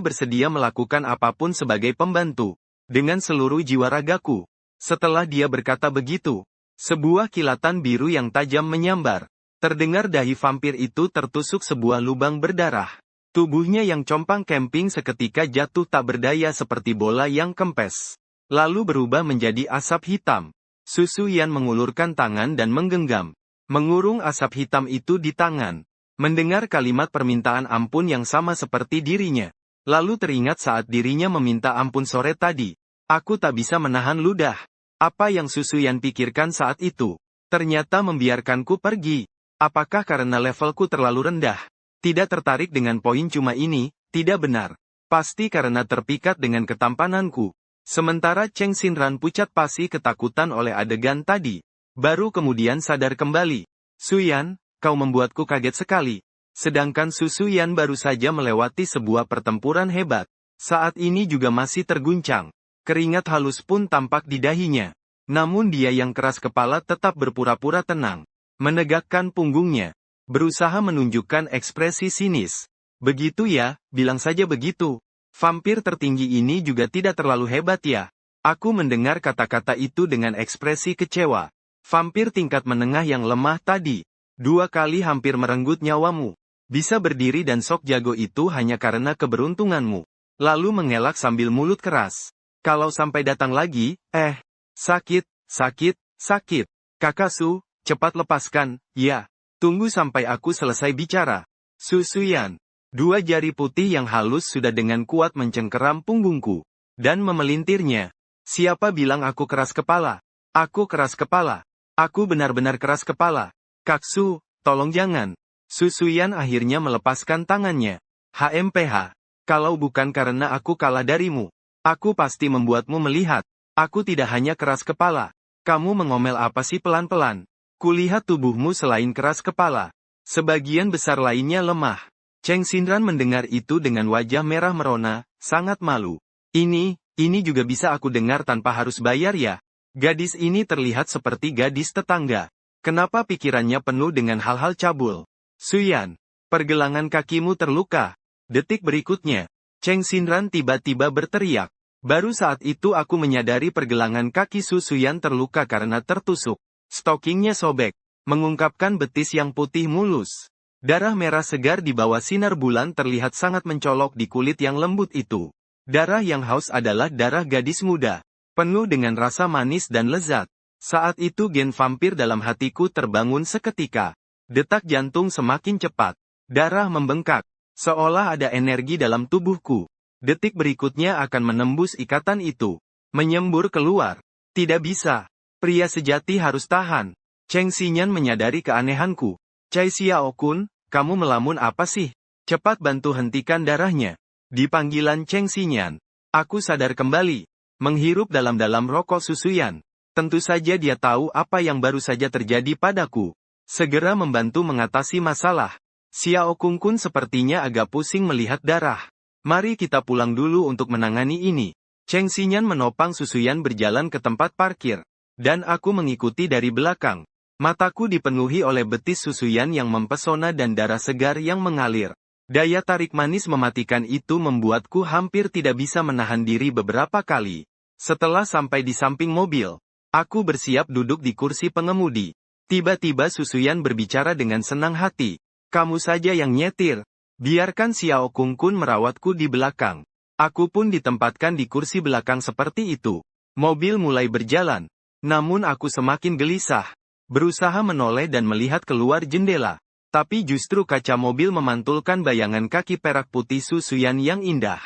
A: bersedia melakukan apapun sebagai pembantu. Dengan seluruh jiwa ragaku. Setelah dia berkata begitu, sebuah kilatan biru yang tajam menyambar. Terdengar dahi vampir itu tertusuk sebuah lubang berdarah. Tubuhnya yang compang-camping seketika jatuh tak berdaya seperti bola yang kempes. Lalu berubah menjadi asap hitam. Suyan mengulurkan tangan dan menggenggam. Mengurung asap hitam itu di tangan. Mendengar kalimat permintaan ampun yang sama seperti dirinya. Lalu teringat saat dirinya meminta ampun sore tadi. Aku tak bisa menahan ludah. Apa yang Suyan pikirkan saat itu? Ternyata membiarkanku pergi. Apakah karena levelku terlalu rendah? Tidak tertarik dengan poin cuma ini, tidak benar. Pasti karena terpikat dengan ketampananku. Sementara Cheng Xinran pucat pasi ketakutan oleh adegan tadi. Baru kemudian sadar kembali. Suyan, kau membuatku kaget sekali. Sedangkan Suyan baru saja melewati sebuah pertempuran hebat. Saat ini juga masih terguncang. Keringat halus pun tampak di dahinya. Namun dia yang keras kepala tetap berpura-pura tenang. Menegakkan punggungnya. Berusaha menunjukkan ekspresi sinis. Begitu ya, bilang saja begitu. Vampir tertinggi ini juga tidak terlalu hebat ya. Aku mendengar kata-kata itu dengan ekspresi kecewa. Vampir tingkat menengah yang lemah tadi. 2 kali hampir merenggut nyawamu. Bisa berdiri dan sok jago itu hanya karena keberuntunganmu. Lalu mengelak sambil mulut keras. Kalau sampai datang lagi, sakit. Kakak Su, cepat lepaskan, ya. Tunggu sampai aku selesai bicara. Suyan. 2 jari putih yang halus sudah dengan kuat mencengkeram punggungku. Dan memelintirnya. Siapa bilang aku keras kepala? Aku keras kepala. Aku benar-benar keras kepala. Kak Su, tolong jangan. Suyan akhirnya melepaskan tangannya. HMPH. Kalau bukan karena aku kalah darimu. Aku pasti membuatmu melihat. Aku tidak hanya keras kepala. Kamu mengomel apa sih pelan-pelan? Kulihat tubuhmu selain keras kepala. Sebagian besar lainnya lemah. Cheng Xinran mendengar itu dengan wajah merah merona, sangat malu. Ini juga bisa aku dengar tanpa harus bayar ya? Gadis ini terlihat seperti gadis tetangga. Kenapa pikirannya penuh dengan hal-hal cabul? Suyan, pergelangan kakimu terluka. Detik berikutnya, Cheng Xinran tiba-tiba berteriak. Baru saat itu aku menyadari pergelangan kaki Suyan terluka karena tertusuk. Stokingnya sobek, mengungkapkan betis yang putih mulus. Darah merah segar di bawah sinar bulan terlihat sangat mencolok di kulit yang lembut itu. Darah yang haus adalah darah gadis muda, penuh dengan rasa manis dan lezat. Saat itu gen vampir dalam hatiku terbangun seketika. Detak jantung semakin cepat. Darah membengkak, seolah ada energi dalam tubuhku. Detik berikutnya akan menembus ikatan itu. Menyembur keluar. Tidak bisa. Pria sejati harus tahan. Cheng Xinyan menyadari keanehanku. Cai Xiaokun, kamu melamun apa sih? Cepat bantu hentikan darahnya. Di panggilan Cheng Xinyan, aku sadar kembali. Menghirup dalam-dalam rokok Suyan. Tentu saja dia tahu apa yang baru saja terjadi padaku. Segera membantu mengatasi masalah. Xiaokun kun sepertinya agak pusing melihat darah. Mari kita pulang dulu untuk menangani ini. Cheng Xinyan menopang Suyan berjalan ke tempat parkir. Dan aku mengikuti dari belakang. Mataku dipenuhi oleh betis Susuyan yang mempesona dan darah segar yang mengalir. Daya tarik manis mematikan itu membuatku hampir tidak bisa menahan diri beberapa kali. Setelah sampai di samping mobil, aku bersiap duduk di kursi pengemudi. Tiba-tiba Susuyan berbicara dengan senang hati. Kamu saja yang nyetir. Biarkan Xiao Kung Kun merawatku di belakang. Aku pun ditempatkan di kursi belakang seperti itu. Mobil mulai berjalan. Namun aku semakin gelisah. Berusaha menoleh dan melihat keluar jendela. Tapi justru kaca mobil memantulkan bayangan kaki perak putih Susuyan yang indah.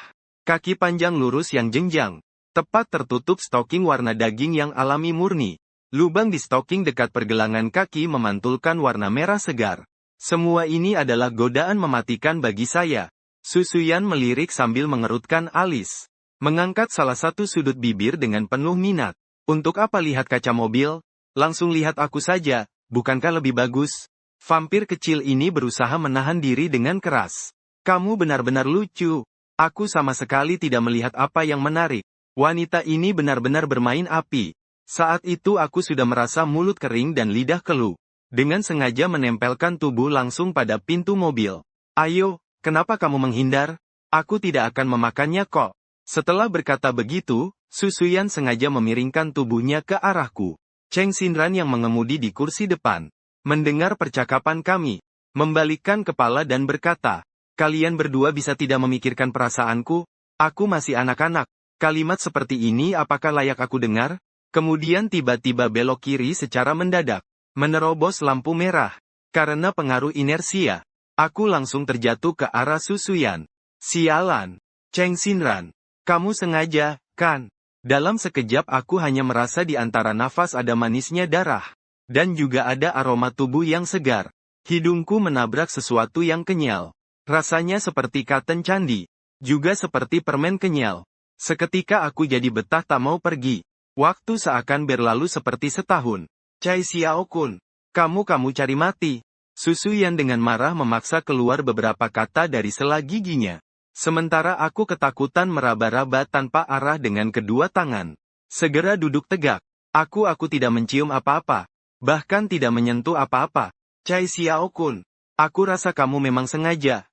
A: Kaki panjang lurus yang jenjang. Tepat tertutup stoking warna daging yang alami murni. Lubang di stoking dekat pergelangan kaki memantulkan warna merah segar. Semua ini adalah godaan mematikan bagi saya. Susuyan melirik sambil mengerutkan alis. Mengangkat salah satu sudut bibir dengan penuh minat. Untuk apa lihat kaca mobil? Langsung lihat aku saja, bukankah lebih bagus? Vampir kecil ini berusaha menahan diri dengan keras. Kamu benar-benar lucu. Aku sama sekali tidak melihat apa yang menarik. Wanita ini benar-benar bermain api. Saat itu aku sudah merasa mulut kering dan lidah keluh. Dengan sengaja menempelkan tubuh langsung pada pintu mobil. Ayo, kenapa kamu menghindar? Aku tidak akan memakannya kok. Setelah berkata begitu, Susuyan sengaja memiringkan tubuhnya ke arahku. Cheng Xinran yang mengemudi di kursi depan, mendengar percakapan kami, membalikkan kepala dan berkata, kalian berdua bisa tidak memikirkan perasaanku? Aku masih anak-anak. Kalimat seperti ini apakah layak aku dengar? Kemudian tiba-tiba belok kiri secara mendadak, menerobos lampu merah. Karena pengaruh inersia, aku langsung terjatuh ke arah Susuyan. Sialan. Cheng Xinran. Kamu sengaja, kan? Dalam sekejap aku hanya merasa di antara nafas ada manisnya darah. Dan juga ada aroma tubuh yang segar. Hidungku menabrak sesuatu yang kenyal. Rasanya seperti katen candi. Juga seperti permen kenyal. Seketika aku jadi betah tak mau pergi. Waktu seakan berlalu seperti setahun. Cai Xiao Kun. Kamu cari mati. Susuyan dengan marah memaksa keluar beberapa kata dari sela giginya. Sementara aku ketakutan meraba-raba tanpa arah dengan kedua tangan. Segera duduk tegak. Aku tidak mencium apa-apa. Bahkan tidak menyentuh apa-apa. Cai Xiao Kun. Aku rasa kamu memang sengaja.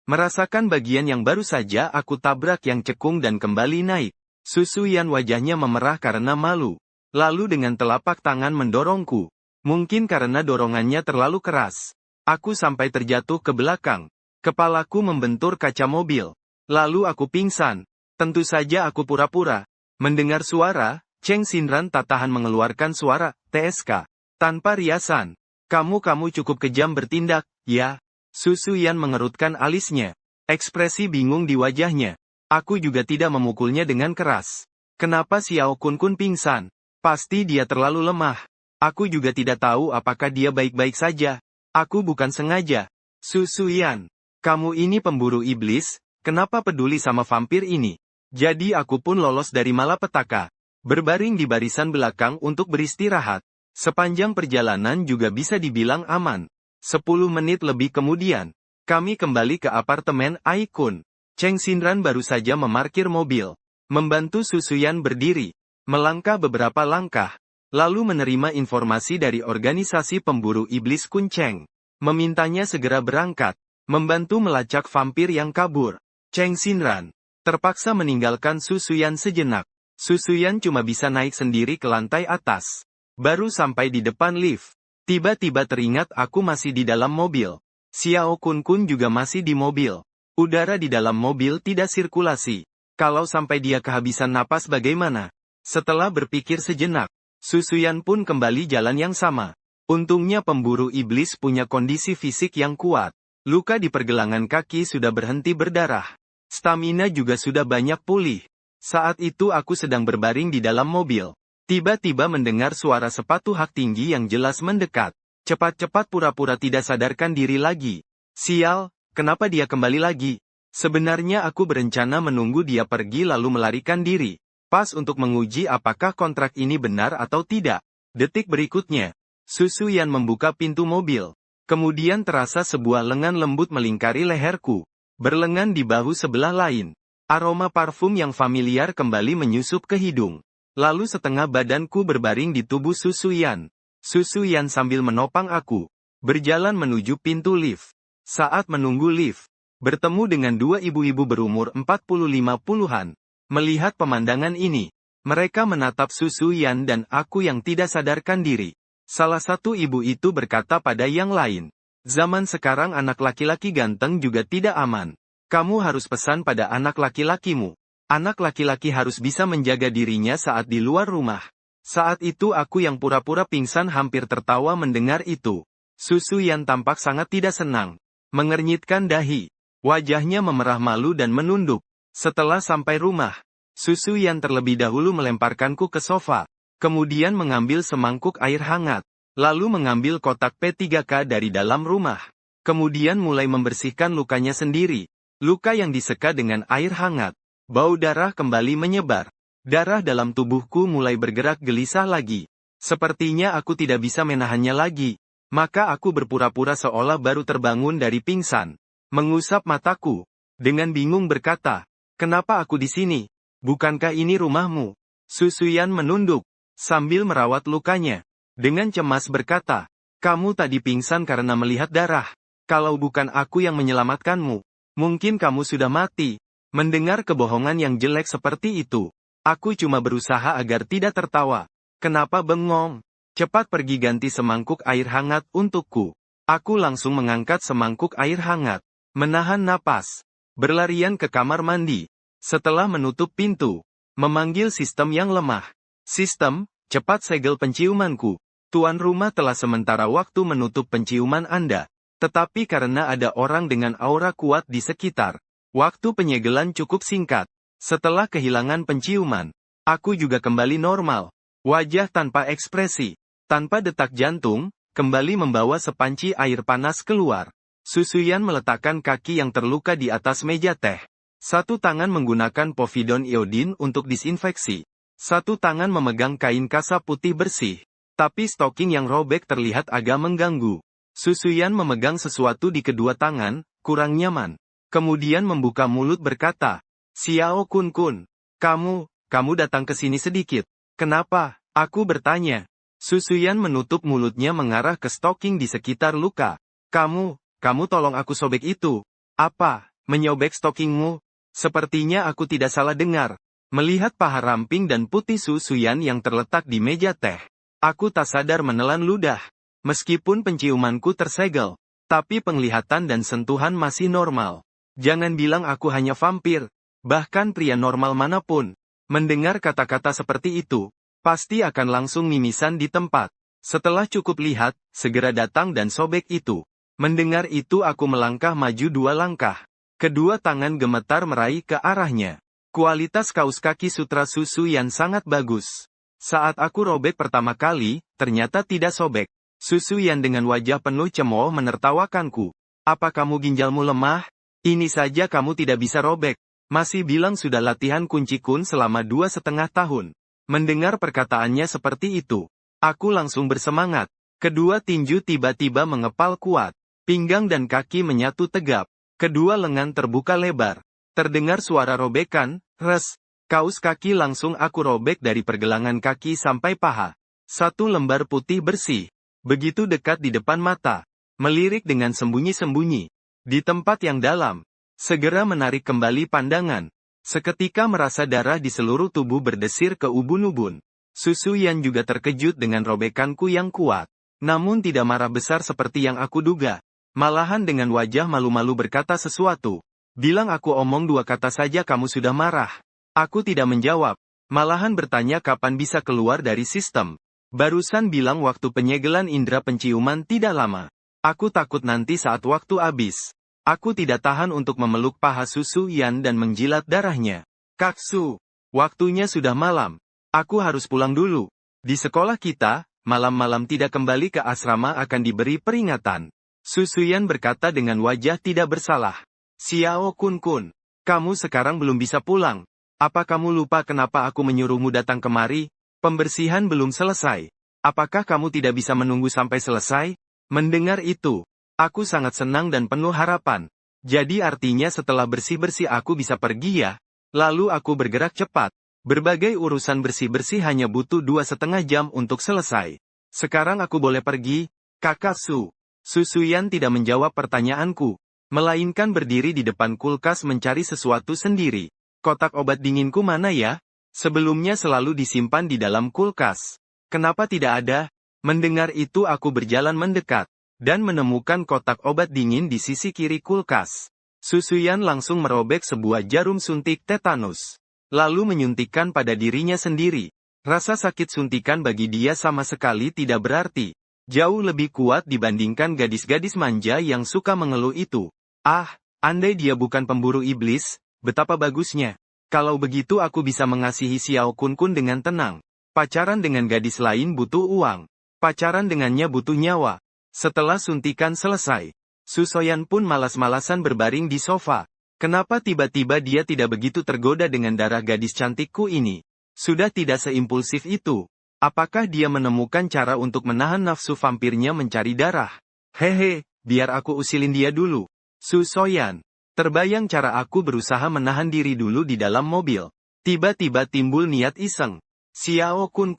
A: Merasakan bagian yang baru saja aku tabrak yang cekung dan kembali naik. Susuyan wajahnya memerah karena malu. Lalu dengan telapak tangan mendorongku. Mungkin karena dorongannya terlalu keras. Aku sampai terjatuh ke belakang. Kepalaku membentur kaca mobil. Lalu aku pingsan. Tentu saja aku pura-pura. Mendengar suara, Cheng Xinran tak tahan mengeluarkan suara, TSK. Tanpa riasan. Kamu cukup kejam bertindak, ya? Susuyan mengerutkan alisnya. Ekspresi bingung di wajahnya. Aku juga tidak memukulnya dengan keras. Kenapa Xiao Kun pingsan? Pasti dia terlalu lemah. Aku juga tidak tahu apakah dia baik-baik saja. Aku bukan sengaja. Susuyan. Kamu ini pemburu iblis, kenapa peduli sama vampir ini? Jadi aku pun lolos dari malapetaka. Berbaring di barisan belakang untuk beristirahat. Sepanjang perjalanan juga bisa dibilang aman. 10 menit lebih kemudian, kami kembali ke apartemen Aikun. Cheng Xinran baru saja memarkir mobil. Membantu Susuyan berdiri. Melangkah beberapa langkah. Lalu menerima informasi dari organisasi pemburu iblis Kunceng. Memintanya segera berangkat. Membantu melacak vampir yang kabur. Cheng Xinran terpaksa meninggalkan Susuyan sejenak. Susuyan cuma bisa naik sendiri ke lantai atas. Baru sampai di depan lift. Tiba-tiba teringat aku masih di dalam mobil. Xiao Kun juga masih di mobil. Udara di dalam mobil tidak sirkulasi. Kalau sampai dia kehabisan napas bagaimana? Setelah berpikir sejenak, Susuyan pun kembali jalan yang sama. Untungnya pemburu iblis punya kondisi fisik yang kuat. Luka di pergelangan kaki sudah berhenti berdarah. Stamina juga sudah banyak pulih. Saat itu aku sedang berbaring di dalam mobil. Tiba-tiba mendengar suara sepatu hak tinggi yang jelas mendekat. Cepat-cepat pura-pura tidak sadarkan diri lagi. Sial, kenapa dia kembali lagi? Sebenarnya aku berencana menunggu dia pergi lalu melarikan diri. Pas untuk menguji apakah kontrak ini benar atau tidak. Detik berikutnya, Susuyan membuka pintu mobil. Kemudian terasa sebuah lengan lembut melingkari leherku. Berlengan di bahu sebelah lain. Aroma parfum yang familiar kembali menyusup ke hidung. Lalu setengah badanku berbaring di tubuh Susuyan. Su Yan sambil menopang aku. Berjalan menuju pintu lift. Saat menunggu lift, bertemu dengan dua ibu-ibu berumur 45-an. Melihat pemandangan ini, mereka menatap Su Yan dan aku yang tidak sadarkan diri. Salah satu ibu itu berkata pada yang lain, "Zaman sekarang anak laki-laki ganteng juga tidak aman. Kamu harus pesan pada anak laki-lakimu. Anak laki-laki harus bisa menjaga dirinya saat di luar rumah." Saat itu aku yang pura-pura pingsan hampir tertawa mendengar itu. Su Yan tampak sangat tidak senang. Mengernyitkan dahi. Wajahnya memerah malu dan menunduk. Setelah sampai rumah, Su Yan terlebih dahulu melemparkanku ke sofa. Kemudian mengambil semangkuk air hangat. Lalu mengambil kotak P3K dari dalam rumah. Kemudian mulai membersihkan lukanya sendiri. Luka yang diseka dengan air hangat. Bau darah kembali menyebar. Darah dalam tubuhku mulai bergerak gelisah lagi. Sepertinya aku tidak bisa menahannya lagi. Maka aku berpura-pura seolah baru terbangun dari pingsan. Mengusap mataku. Dengan bingung berkata, "Kenapa aku di sini? Bukankah ini rumahmu?" Su Yan menunduk, sambil merawat lukanya. Dengan cemas berkata, "Kamu tadi pingsan karena melihat darah. Kalau bukan aku yang menyelamatkanmu, mungkin kamu sudah mati." Mendengar kebohongan yang jelek seperti itu, aku cuma berusaha agar tidak tertawa. "Kenapa bengong? Cepat pergi ganti semangkuk air hangat untukku." Aku langsung mengangkat semangkuk air hangat. Menahan napas. Berlarian ke kamar mandi. Setelah menutup pintu. Memanggil sistem yang lemah. "Sistem, cepat segel penciumanku. Tuan rumah telah sementara waktu menutup penciuman Anda. Tetapi karena ada orang dengan aura kuat di sekitar, waktu penyegelan cukup singkat. Setelah kehilangan penciuman, aku juga kembali normal. Wajah tanpa ekspresi, tanpa detak jantung, kembali membawa sepanci air panas keluar." Su Yan meletakkan kaki yang terluka di atas meja teh. Satu tangan menggunakan povidone iodin untuk disinfeksi. Satu tangan memegang kain kasa putih bersih. Tapi stocking yang robek terlihat agak mengganggu. Su Yan memegang sesuatu di kedua tangan, kurang nyaman. Kemudian membuka mulut berkata, "Xiao Kun, kamu datang ke sini sedikit. Kenapa?" Aku bertanya. Su Yan menutup mulutnya mengarah ke stocking di sekitar luka. Kamu tolong aku sobek itu." "Apa? Menyobek stockingmu?" Sepertinya aku tidak salah dengar. Melihat paha ramping dan putih Su Yan yang terletak di meja teh, aku tak sadar menelan ludah. Meskipun penciumanku tersegel, tapi penglihatan dan sentuhan masih normal. Jangan bilang aku hanya vampir. Bahkan pria normal manapun, mendengar kata-kata seperti itu, pasti akan langsung mimisan di tempat. Setelah cukup lihat, segera datang dan sobek itu. Mendengar itu aku melangkah maju 2 langkah. Kedua tangan gemetar meraih ke arahnya. Kualitas kaus kaki sutra Su Yan sangat bagus. Saat aku robek pertama kali, ternyata tidak sobek. Su Yan dengan wajah penuh cemooh menertawakanku. "Apa kamu ginjalmu lemah? Ini saja kamu tidak bisa robek. Masih bilang sudah latihan kunci kun selama 2,5 tahun." Mendengar perkataannya seperti itu, aku langsung bersemangat. Kedua tinju tiba-tiba mengepal kuat. Pinggang dan kaki menyatu tegap. Kedua lengan terbuka lebar. Terdengar suara robekan, res. Kaus kaki langsung aku robek dari pergelangan kaki sampai paha. Satu lembar putih bersih. Begitu dekat di depan mata. Melirik dengan sembunyi-sembunyi. Di tempat yang dalam. Segera menarik kembali pandangan. Seketika merasa darah di seluruh tubuh berdesir ke ubun-ubun. Su Yan juga terkejut dengan robekanku yang kuat. Namun tidak marah besar seperti yang aku duga. Malahan dengan wajah malu-malu berkata sesuatu. "Bilang aku omong 2 kata saja kamu sudah marah." Aku tidak menjawab. Malahan bertanya kapan bisa keluar dari sistem. Barusan bilang waktu penyegelan indera penciuman tidak lama. Aku takut nanti saat waktu habis. Aku tidak tahan untuk memeluk paha Su Yan dan menjilat darahnya. "Kak Su, waktunya sudah malam. Aku harus pulang dulu. Di sekolah kita, malam-malam tidak kembali ke asrama akan diberi peringatan." Su Yan berkata dengan wajah tidak bersalah. "Xiao Kun, kamu sekarang belum bisa pulang. Apa kamu lupa kenapa aku menyuruhmu datang kemari? Pembersihan belum selesai. Apakah kamu tidak bisa menunggu sampai selesai?" Mendengar itu, aku sangat senang dan penuh harapan. Jadi artinya setelah bersih-bersih aku bisa pergi ya? Lalu aku bergerak cepat. Berbagai urusan bersih-bersih hanya butuh 2,5 jam untuk selesai. Sekarang aku boleh pergi, Kakak Su. Su Suyan tidak menjawab pertanyaanku, melainkan berdiri di depan kulkas mencari sesuatu sendiri. Kotak obat dinginku mana ya? Sebelumnya selalu disimpan di dalam kulkas. Kenapa tidak ada? Mendengar itu aku berjalan mendekat, dan menemukan kotak obat dingin di sisi kiri kulkas. Su Suyan langsung merobek sebuah jarum suntik tetanus. Lalu menyuntikkan pada dirinya sendiri. Rasa sakit suntikan bagi dia sama sekali tidak berarti. Jauh lebih kuat dibandingkan gadis-gadis manja yang suka mengeluh itu. Ah, andai dia bukan pemburu iblis, betapa bagusnya. Kalau begitu aku bisa mengasihi Xiao Kun dengan tenang. Pacaran dengan gadis lain butuh uang. Pacaran dengannya butuh nyawa. Setelah suntikan selesai, Su Soyan pun malas-malasan berbaring di sofa. Kenapa tiba-tiba dia tidak begitu tergoda dengan darah gadis cantikku ini? Sudah tidak seimpulsif itu. Apakah dia menemukan cara untuk menahan nafsu vampirnya mencari darah? Hehe, biar aku usilin dia dulu. Su Soyan. Terbayang cara aku berusaha menahan diri dulu di dalam mobil. Tiba-tiba timbul niat iseng. Xiao Kun,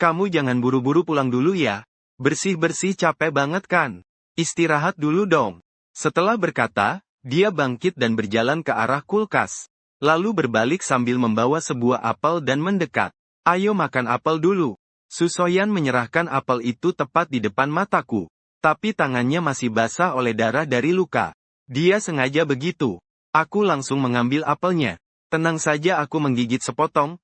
A: kamu jangan buru-buru pulang dulu ya. Bersih-bersih capek banget kan? Istirahat dulu dong. Setelah berkata, dia bangkit dan berjalan ke arah kulkas. Lalu berbalik sambil membawa sebuah apel dan mendekat. Ayo makan apel dulu. Su Soyan menyerahkan apel itu tepat di depan mataku. Tapi tangannya masih basah oleh darah dari luka. Dia sengaja begitu. Aku langsung mengambil apelnya. Tenang saja aku menggigit sepotong.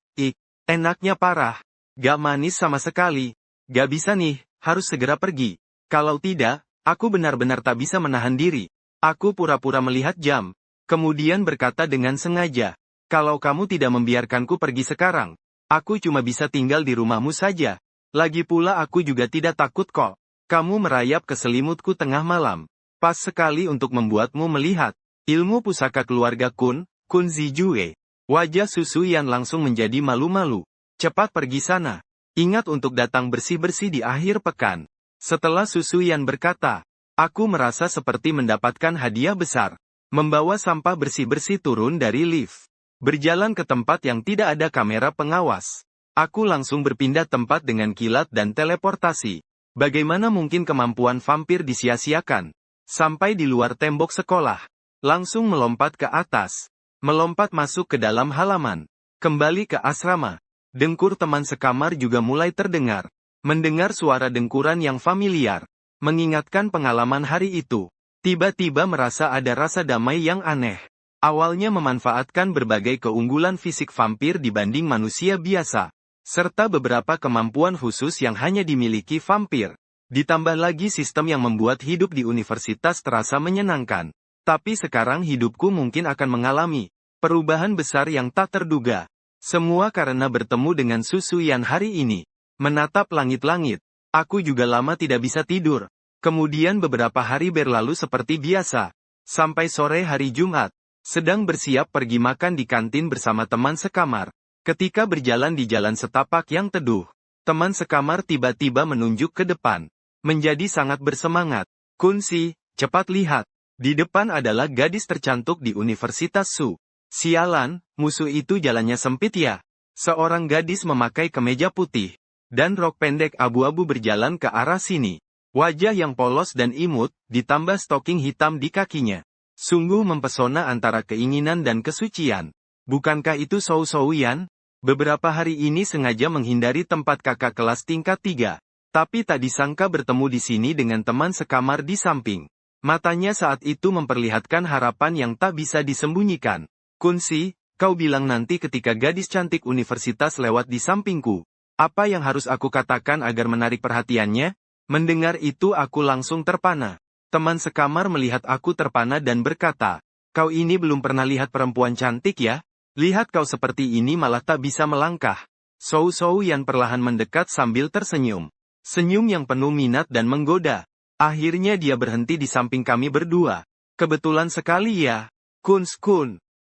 A: Enaknya parah. Gak manis sama sekali. Gak bisa nih, harus segera pergi. Kalau tidak, aku benar-benar tak bisa menahan diri. Aku pura-pura melihat jam. Kemudian berkata dengan sengaja. Kalau kamu tidak membiarkanku pergi sekarang, aku cuma bisa tinggal di rumahmu saja. Lagi pula aku juga tidak takut kok. Kamu merayap ke selimutku tengah malam. Pas sekali untuk membuatmu melihat. Ilmu pusaka keluarga Kun Zijue. Wajah Su Suyan langsung menjadi malu-malu. Cepat pergi sana. Ingat untuk datang bersih-bersih di akhir pekan. Setelah Su Suyan berkata, aku merasa seperti mendapatkan hadiah besar. Membawa sampah bersih-bersih turun dari lift. Berjalan ke tempat yang tidak ada kamera pengawas. Aku langsung berpindah tempat dengan kilat dan teleportasi. Bagaimana mungkin kemampuan vampir disia-siakan? Sampai di luar tembok sekolah. Langsung melompat ke atas. Melompat masuk ke dalam halaman. Kembali ke asrama. Dengkur teman sekamar juga mulai terdengar. Mendengar suara dengkuran yang familiar. Mengingatkan pengalaman hari itu. Tiba-tiba merasa ada rasa damai yang aneh. Awalnya memanfaatkan berbagai keunggulan fisik vampir dibanding manusia biasa. Serta beberapa kemampuan khusus yang hanya dimiliki vampir. Ditambah lagi sistem yang membuat hidup di universitas terasa menyenangkan. Tapi sekarang hidupku mungkin akan mengalami perubahan besar yang tak terduga. Semua karena bertemu dengan Su Suyan hari ini. Menatap langit-langit. Aku juga lama tidak bisa tidur. Kemudian beberapa hari berlalu seperti biasa. Sampai sore hari Jumat. Sedang bersiap pergi makan di kantin bersama teman sekamar. Ketika berjalan di jalan setapak yang teduh. Teman sekamar tiba-tiba menunjuk ke depan. Menjadi sangat bersemangat. Kunci, cepat lihat. Di depan adalah gadis tercantik di Universitas Su. Sialan, musuh itu jalannya sempit ya. Seorang gadis memakai kemeja putih. Dan rok pendek abu-abu berjalan ke arah sini. Wajah yang polos dan imut, ditambah stoking hitam di kakinya. Sungguh mempesona antara keinginan dan kesucian. Bukankah itu Sou Souyan? Beberapa hari ini sengaja menghindari tempat kakak kelas tingkat 3. Tapi tak disangka bertemu di sini dengan teman sekamar di samping. Matanya saat itu memperlihatkan harapan yang tak bisa disembunyikan. Kunci, kau bilang nanti ketika gadis cantik universitas lewat di sampingku. Apa yang harus aku katakan agar menarik perhatiannya? Mendengar itu aku langsung terpana. Teman sekamar melihat aku terpana dan berkata, kau ini belum pernah lihat perempuan cantik ya? Lihat kau seperti ini malah tak bisa melangkah. Sou Souyan perlahan mendekat sambil tersenyum. Senyum yang penuh minat dan menggoda. Akhirnya dia berhenti di samping kami berdua. Kebetulan sekali ya. Kun,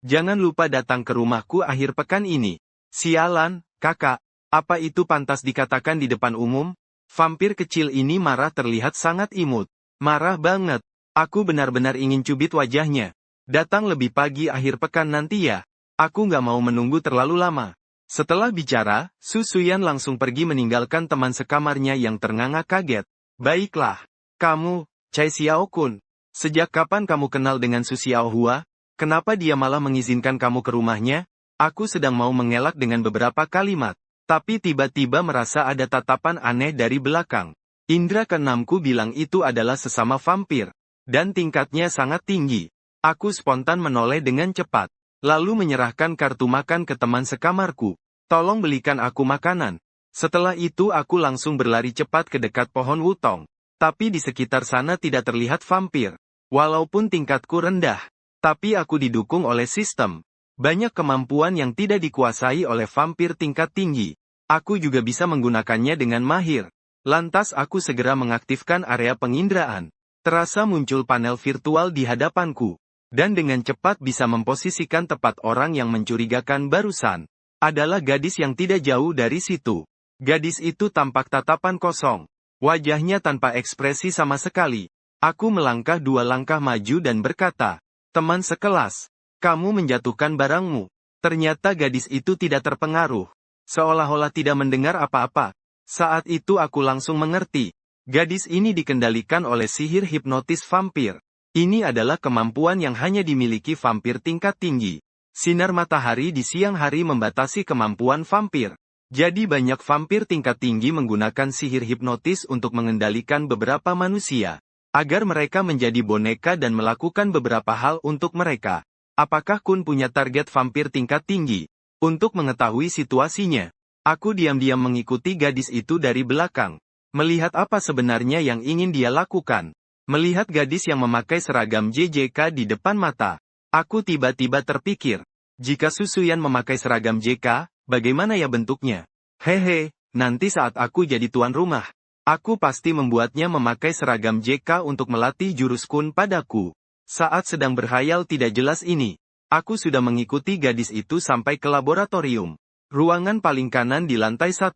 A: jangan lupa datang ke rumahku akhir pekan ini. Sialan, kakak. Apa itu pantas dikatakan di depan umum? Vampir kecil ini marah terlihat sangat imut. Marah banget. Aku benar-benar ingin cubit wajahnya. Datang lebih pagi akhir pekan nanti ya. Aku nggak mau menunggu terlalu lama. Setelah bicara, Su Suyan langsung pergi meninggalkan teman sekamarnya yang ternganga kaget. Baiklah. Kamu, Chai Xiao-kun. Sejak kapan kamu kenal dengan Su Xiaohua? Kenapa dia malah mengizinkan kamu ke rumahnya? Aku sedang mau mengelak dengan beberapa kalimat. Tapi tiba-tiba merasa ada tatapan aneh dari belakang. Indra keenamku bilang itu adalah sesama vampir. Dan tingkatnya sangat tinggi. Aku spontan menoleh dengan cepat. Lalu menyerahkan kartu makan ke teman sekamarku. Tolong belikan aku makanan. Setelah itu aku langsung berlari cepat ke dekat pohon wutong. Tapi di sekitar sana tidak terlihat vampir. Walaupun tingkatku rendah. Tapi aku didukung oleh sistem. Banyak kemampuan yang tidak dikuasai oleh vampir tingkat tinggi. Aku juga bisa menggunakannya dengan mahir. Lantas aku segera mengaktifkan area penginderaan. Terasa muncul panel virtual di hadapanku. Dan dengan cepat bisa memposisikan tepat orang yang mencurigakan barusan. Adalah gadis yang tidak jauh dari situ. Gadis itu tampak tatapan kosong. Wajahnya tanpa ekspresi sama sekali. Aku melangkah 2 langkah maju dan berkata, teman sekelas, kamu menjatuhkan barangmu. Ternyata gadis itu tidak terpengaruh. Seolah-olah tidak mendengar apa-apa. Saat itu aku langsung mengerti. Gadis ini dikendalikan oleh sihir hipnotis vampir. Ini adalah kemampuan yang hanya dimiliki vampir tingkat tinggi. Sinar matahari di siang hari membatasi kemampuan vampir. Jadi banyak vampir tingkat tinggi menggunakan sihir hipnotis untuk mengendalikan beberapa manusia. Agar mereka menjadi boneka dan melakukan beberapa hal untuk mereka. Apakah Kun punya target vampir tingkat tinggi? Untuk mengetahui situasinya, aku diam-diam mengikuti gadis itu dari belakang. Melihat apa sebenarnya yang ingin dia lakukan. Melihat gadis yang memakai seragam JJK di depan mata, aku tiba-tiba terpikir, jika Su Suyan memakai seragam JK, bagaimana ya bentuknya? Hehe, nanti saat aku jadi tuan rumah, aku pasti membuatnya memakai seragam JK untuk melatih jurus Kun padaku. Saat sedang berhayal tidak jelas ini, aku sudah mengikuti gadis itu sampai ke laboratorium. Ruangan paling kanan di lantai 1.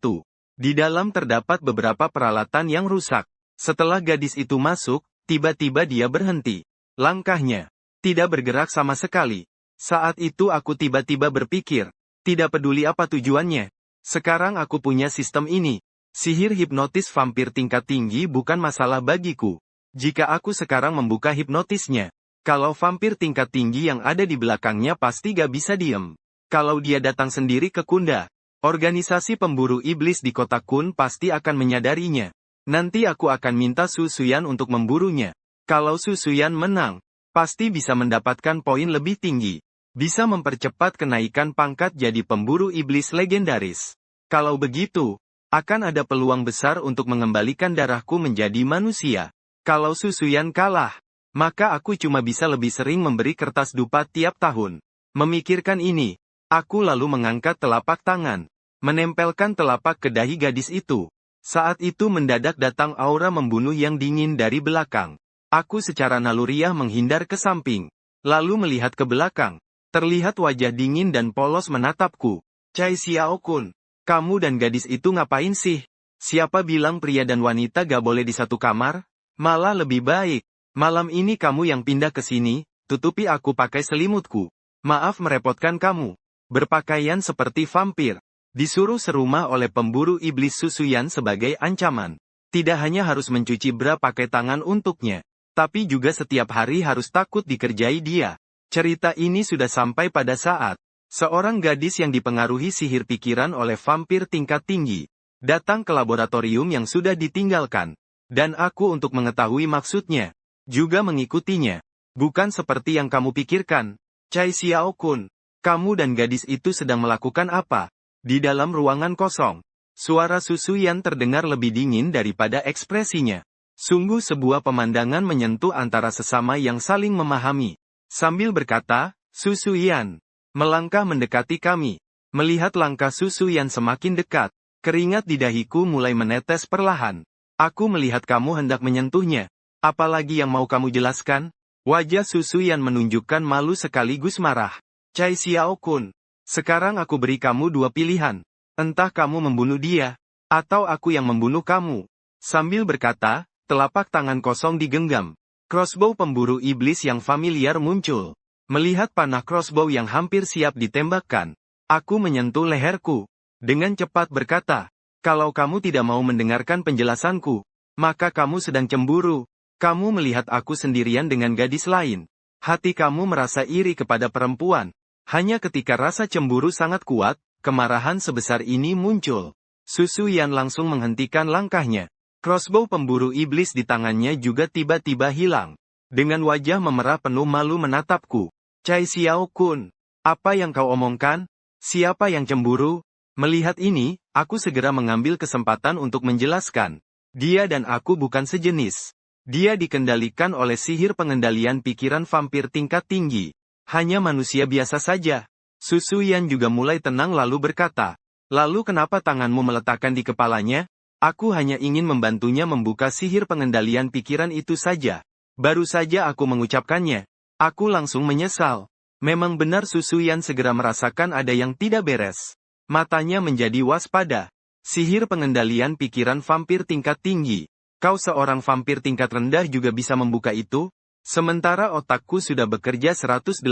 A: Di dalam terdapat beberapa peralatan yang rusak. Setelah gadis itu masuk, tiba-tiba dia berhenti. Langkahnya tidak bergerak sama sekali. Saat itu aku tiba-tiba berpikir, tidak peduli apa tujuannya. Sekarang aku punya sistem ini. Sihir hipnotis vampir tingkat tinggi bukan masalah bagiku. Jika aku sekarang membuka hipnotisnya, kalau vampir tingkat tinggi yang ada di belakangnya pasti gak bisa diem. Kalau dia datang sendiri ke Kunda, organisasi pemburu iblis di kota Kun pasti akan menyadarinya. Nanti aku akan minta Su Suyan untuk memburunya. Kalau Su Suyan menang, pasti bisa mendapatkan poin lebih tinggi. Bisa mempercepat kenaikan pangkat jadi pemburu iblis legendaris. Kalau begitu, akan ada peluang besar untuk mengembalikan darahku menjadi manusia. Kalau Su Suyan kalah, maka aku cuma bisa lebih sering memberi kertas dupa tiap tahun. Memikirkan ini, aku lalu mengangkat telapak tangan, menempelkan telapak ke dahi gadis itu. Saat itu mendadak datang aura membunuh yang dingin dari belakang. Aku secara naluriah menghindar ke samping. Lalu melihat ke belakang. Terlihat wajah dingin dan polos menatapku. Chai Xiao-kun, kamu dan gadis itu ngapain sih? Siapa bilang pria dan wanita gak boleh di satu kamar? Malah lebih baik. Malam ini kamu yang pindah ke sini, tutupi aku pakai selimutku. Maaf merepotkan kamu. Berpakaian seperti vampir. Disuruh serumah oleh pemburu iblis Su Suyan sebagai ancaman. Tidak hanya harus mencuci bra pakai tangan untuknya, tapi juga setiap hari harus takut dikerjai dia. Cerita ini sudah sampai pada saat seorang gadis yang dipengaruhi sihir pikiran oleh vampir tingkat tinggi datang ke laboratorium yang sudah ditinggalkan. Dan aku untuk mengetahui maksudnya, juga mengikutinya. Bukan seperti yang kamu pikirkan. Chai Xiao-kun, kamu dan gadis itu sedang melakukan apa? Di dalam ruangan kosong, suara Su Suyan terdengar lebih dingin daripada ekspresinya. Sungguh sebuah pemandangan menyentuh antara sesama yang saling memahami. Sambil berkata, Su Suyan, melangkah mendekati kami. Melihat langkah Su Suyan semakin dekat, keringat di dahiku mulai menetes perlahan. Aku melihat kamu hendak menyentuhnya. Apalagi yang mau kamu jelaskan? Wajah Su Suyan menunjukkan malu sekaligus marah. Chai Xiao-kun, sekarang aku beri kamu 2 pilihan. Entah kamu membunuh dia, atau aku yang membunuh kamu. Sambil berkata, telapak tangan kosong digenggam. Crossbow pemburu iblis yang familiar muncul. Melihat panah crossbow yang hampir siap ditembakkan, Aku menyentuh leherku. Dengan cepat berkata, kalau kamu tidak mau mendengarkan penjelasanku, maka kamu sedang cemburu. Kamu melihat aku sendirian dengan gadis lain. Hati kamu merasa iri kepada perempuan. Hanya ketika rasa cemburu sangat kuat, kemarahan sebesar ini muncul. Su Suyan langsung menghentikan langkahnya. Crossbow pemburu iblis di tangannya juga tiba-tiba hilang. Dengan wajah memerah penuh malu menatapku. Cai Xiao Kun, apa yang kau omongkan? Siapa yang cemburu? Melihat ini, aku segera mengambil kesempatan untuk menjelaskan. Dia dan aku bukan sejenis. Dia dikendalikan oleh sihir pengendalian pikiran vampir tingkat tinggi. Hanya manusia biasa saja. Su Suyan juga mulai tenang lalu berkata, lalu kenapa tanganmu meletakkan di kepalanya? Aku hanya ingin membantunya membuka sihir pengendalian pikiran itu saja. Baru saja aku mengucapkannya. Aku langsung menyesal. Memang benar Su Suyan segera merasakan ada yang tidak beres. Matanya menjadi waspada. Sihir pengendalian pikiran vampir tingkat tinggi. Kau seorang vampir tingkat rendah juga bisa membuka itu? Sementara otakku sudah bekerja 108.000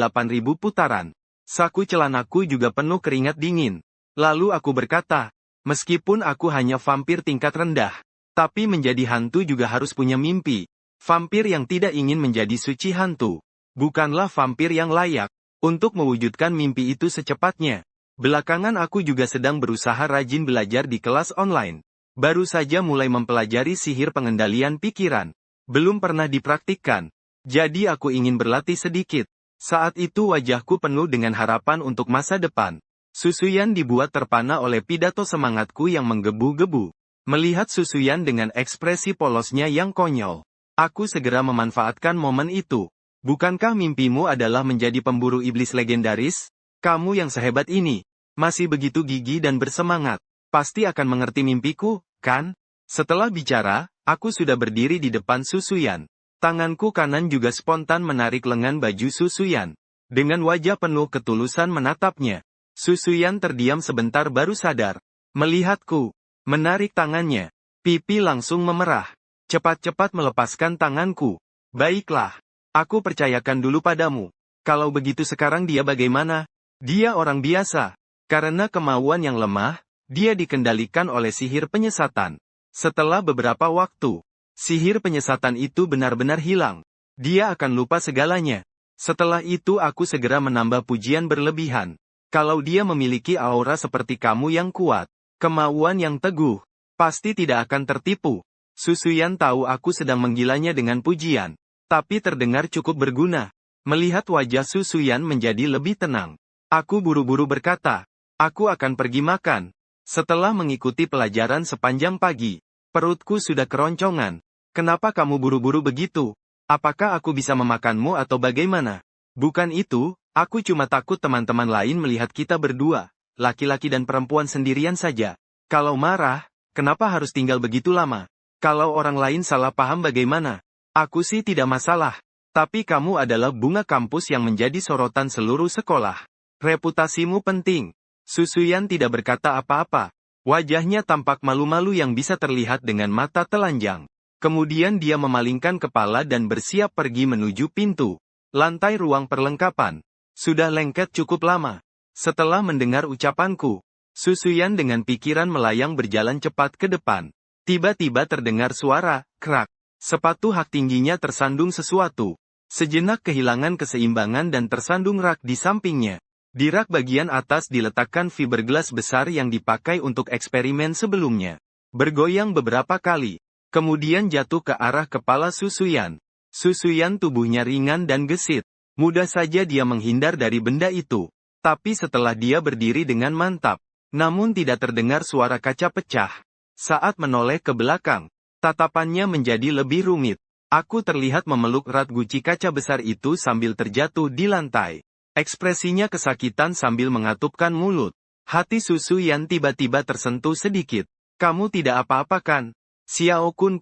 A: putaran. Saku celanaku juga penuh keringat dingin. Lalu aku berkata, meskipun aku hanya vampir tingkat rendah, tapi menjadi hantu juga harus punya mimpi. Vampir yang tidak ingin menjadi suci hantu, bukanlah vampir yang layak untuk mewujudkan mimpi itu secepatnya. Belakangan aku juga sedang berusaha rajin belajar di kelas online. Baru saja mulai mempelajari sihir pengendalian pikiran. Belum pernah dipraktikkan. Jadi aku ingin berlatih sedikit. Saat itu wajahku penuh dengan harapan untuk masa depan. Su Suyan dibuat terpana oleh pidato semangatku yang menggebu-gebu. Melihat Su Suyan dengan ekspresi polosnya yang konyol, aku segera memanfaatkan momen itu. Bukankah mimpimu adalah menjadi pemburu iblis legendaris? Kamu yang sehebat ini, masih begitu gigih dan bersemangat, pasti akan mengerti mimpiku, kan? Setelah bicara, aku sudah berdiri di depan Su Suyan. Tanganku kanan juga spontan menarik lengan baju Su Suyan. Dengan wajah penuh ketulusan menatapnya. Su Suyan terdiam sebentar baru sadar. Melihatku, menarik tangannya. Pipi langsung memerah. Cepat-cepat melepaskan tanganku. Baiklah, aku percayakan dulu padamu. Kalau begitu sekarang dia bagaimana? Dia orang biasa. Karena kemauan yang lemah, dia dikendalikan oleh sihir penyesatan. Setelah beberapa waktu, sihir penyesatan itu benar-benar hilang. Dia akan lupa segalanya. Setelah itu aku segera menambah pujian berlebihan. Kalau dia memiliki aura seperti kamu yang kuat, kemauan yang teguh, pasti tidak akan tertipu. Su Suyan tahu aku sedang menggilanya dengan pujian, tapi terdengar cukup berguna. Melihat wajah Su Suyan menjadi lebih tenang, aku buru-buru berkata, aku akan pergi makan. Setelah mengikuti pelajaran sepanjang pagi, perutku sudah keroncongan. Kenapa kamu buru-buru begitu? Apakah aku bisa memakanmu atau bagaimana? Bukan itu, aku cuma takut teman-teman lain melihat kita berdua, laki-laki dan perempuan sendirian saja. Kalau marah, kenapa harus tinggal begitu lama? Kalau orang lain salah paham bagaimana? Aku sih tidak masalah. Tapi kamu adalah bunga kampus yang menjadi sorotan seluruh sekolah. Reputasimu penting. Su Suyan tidak berkata apa-apa. Wajahnya tampak malu-malu yang bisa terlihat dengan mata telanjang. Kemudian dia memalingkan kepala dan bersiap pergi menuju pintu. Lantai ruang perlengkapan sudah lengket cukup lama. Setelah mendengar ucapanku, Su Suyan dengan pikiran melayang berjalan cepat ke depan. Tiba-tiba terdengar suara, krak. Sepatu hak tingginya tersandung sesuatu. Sejenak kehilangan keseimbangan dan tersandung rak di sampingnya. Di rak bagian atas diletakkan fiberglass besar yang dipakai untuk eksperimen sebelumnya. Bergoyang beberapa kali. Kemudian jatuh ke arah kepala Su Suyan. Su Suyan tubuhnya ringan dan gesit. Mudah saja dia menghindar dari benda itu. Tapi setelah dia berdiri dengan mantap, namun tidak terdengar suara kaca pecah. Saat menoleh ke belakang, tatapannya menjadi lebih rumit. Aku terlihat memeluk rat guci kaca besar itu sambil terjatuh di lantai. Ekspresinya kesakitan sambil mengatupkan mulut. Hati Su Suyan tiba-tiba tersentuh sedikit. Kamu tidak apa-apa kan? Xiao Kun,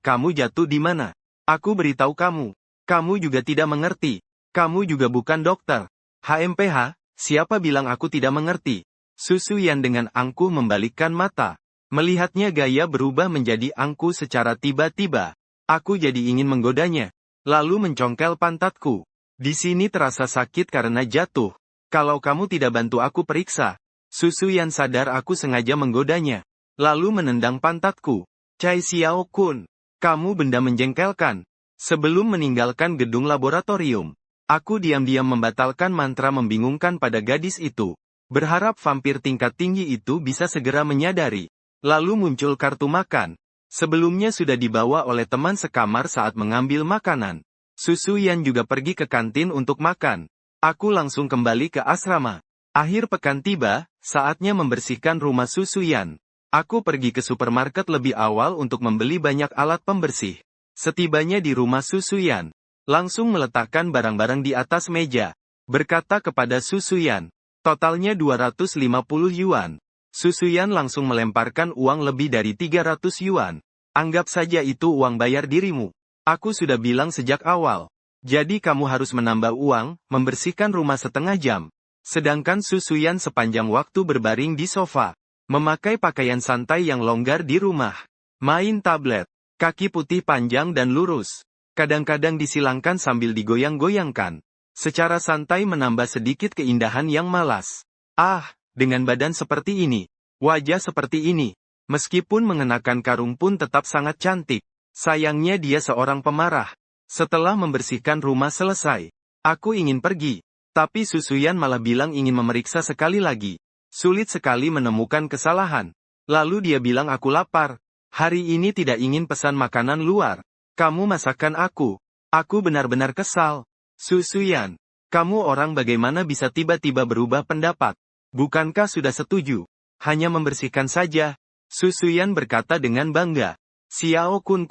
A: kamu jatuh di mana? Aku beritahu kamu. Kamu juga tidak mengerti. Kamu juga bukan dokter. HMPH, siapa bilang aku tidak mengerti? Su Suyan dengan angkuh membalikkan mata. Melihatnya gaya berubah menjadi angkuh secara tiba-tiba. Aku jadi ingin menggodanya. Lalu mencongkel pantatku. Di sini terasa sakit karena jatuh. Kalau kamu tidak bantu aku periksa. Susuyan sadar aku sengaja menggodanya. Lalu menendang pantatku. Chai Xiao-kun, kamu benda menjengkelkan. Sebelum meninggalkan gedung laboratorium, aku diam-diam membatalkan mantra membingungkan pada gadis itu. Berharap vampir tingkat tinggi itu bisa segera menyadari. Lalu muncul kartu makan. Sebelumnya sudah dibawa oleh teman sekamar saat mengambil makanan. Susuyan juga pergi ke kantin untuk makan. Aku langsung kembali ke asrama. Akhir pekan tiba, saatnya membersihkan rumah Susuyan. Aku pergi ke supermarket lebih awal untuk membeli banyak alat pembersih. Setibanya di rumah Susuyan, langsung meletakkan barang-barang di atas meja. Berkata kepada Susuyan, totalnya 250 yuan. Susuyan langsung melemparkan uang lebih dari 300 yuan. Anggap saja itu uang bayar dirimu. Aku sudah bilang sejak awal. Jadi kamu harus menambah uang, membersihkan rumah setengah jam. Sedangkan Susuyan sepanjang waktu berbaring di sofa, memakai pakaian santai yang longgar di rumah, main tablet, kaki putih panjang dan lurus, kadang-kadang disilangkan sambil digoyang-goyangkan, secara santai menambah sedikit keindahan yang malas. Dengan badan seperti ini, wajah seperti ini, meskipun mengenakan karung pun tetap sangat cantik. Sayangnya dia seorang pemarah. Setelah membersihkan rumah selesai, aku ingin pergi. Tapi Susuyan malah bilang ingin memeriksa sekali lagi. Sulit sekali menemukan kesalahan. Lalu dia bilang aku lapar. Hari ini tidak ingin pesan makanan luar. Kamu masakan aku. Aku benar-benar kesal. Susuyan, kamu orang bagaimana bisa tiba-tiba berubah pendapat? Bukankah sudah setuju? Hanya membersihkan saja. Susuyan berkata dengan bangga. Xiao Kun,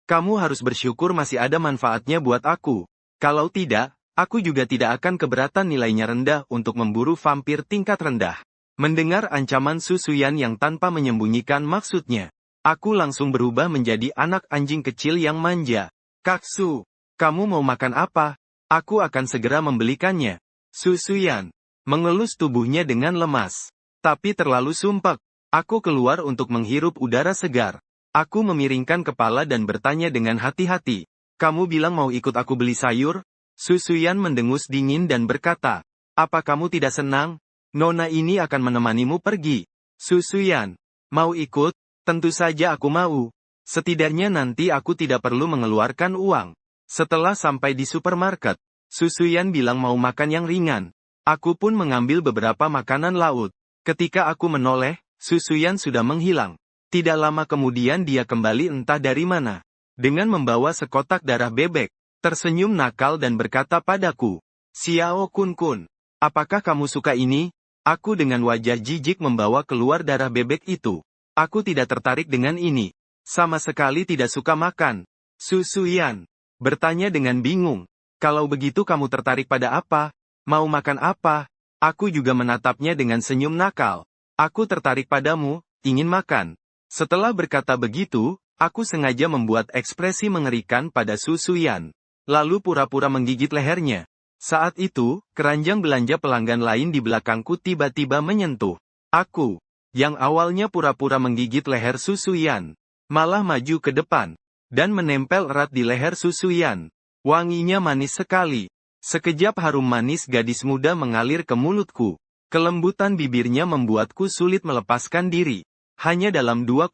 A: kamu harus bersyukur masih ada manfaatnya buat aku. Kalau tidak, aku juga tidak akan keberatan nilainya rendah untuk memburu vampir tingkat rendah. Mendengar ancaman Susuyan yang tanpa menyembunyikan maksudnya, aku langsung berubah menjadi anak anjing kecil yang manja. Kaksu, kamu mau makan apa? Aku akan segera membelikannya. Susuyan mengelus tubuhnya dengan lemas, tapi terlalu sumpek. Aku keluar untuk menghirup udara segar. Aku memiringkan kepala dan bertanya dengan hati-hati. Kamu bilang mau ikut aku beli sayur? Susuyan mendengus dingin dan berkata, apa kamu tidak senang? Nona ini akan menemanimu pergi. Susuyan, mau ikut? Tentu saja aku mau. Setidaknya nanti aku tidak perlu mengeluarkan uang. Setelah sampai di supermarket, Susuyan bilang mau makan yang ringan. Aku pun mengambil beberapa makanan laut. Ketika aku menoleh, Susuyan sudah menghilang. Tidak lama kemudian dia kembali entah dari mana. Dengan membawa sekotak darah bebek. Tersenyum nakal dan berkata padaku, Xiao Kun, apakah kamu suka ini? Aku dengan wajah jijik membawa keluar darah bebek itu. Aku tidak tertarik dengan ini. Sama sekali tidak suka makan. Susuyan bertanya dengan bingung. Kalau begitu kamu tertarik pada apa? Mau makan apa? Aku juga menatapnya dengan senyum nakal. Aku tertarik padamu, ingin makan. Setelah berkata begitu, aku sengaja membuat ekspresi mengerikan pada Susuyan. Lalu pura-pura menggigit lehernya. Saat itu, keranjang belanja pelanggan lain di belakangku tiba-tiba menyentuh. Aku, yang awalnya pura-pura menggigit leher Susuyan, malah maju ke depan, dan menempel erat di leher Susuyan. Wanginya manis sekali. Sekejap harum manis gadis muda mengalir ke mulutku. Kelembutan bibirnya membuatku sulit melepaskan diri. Hanya dalam 2,5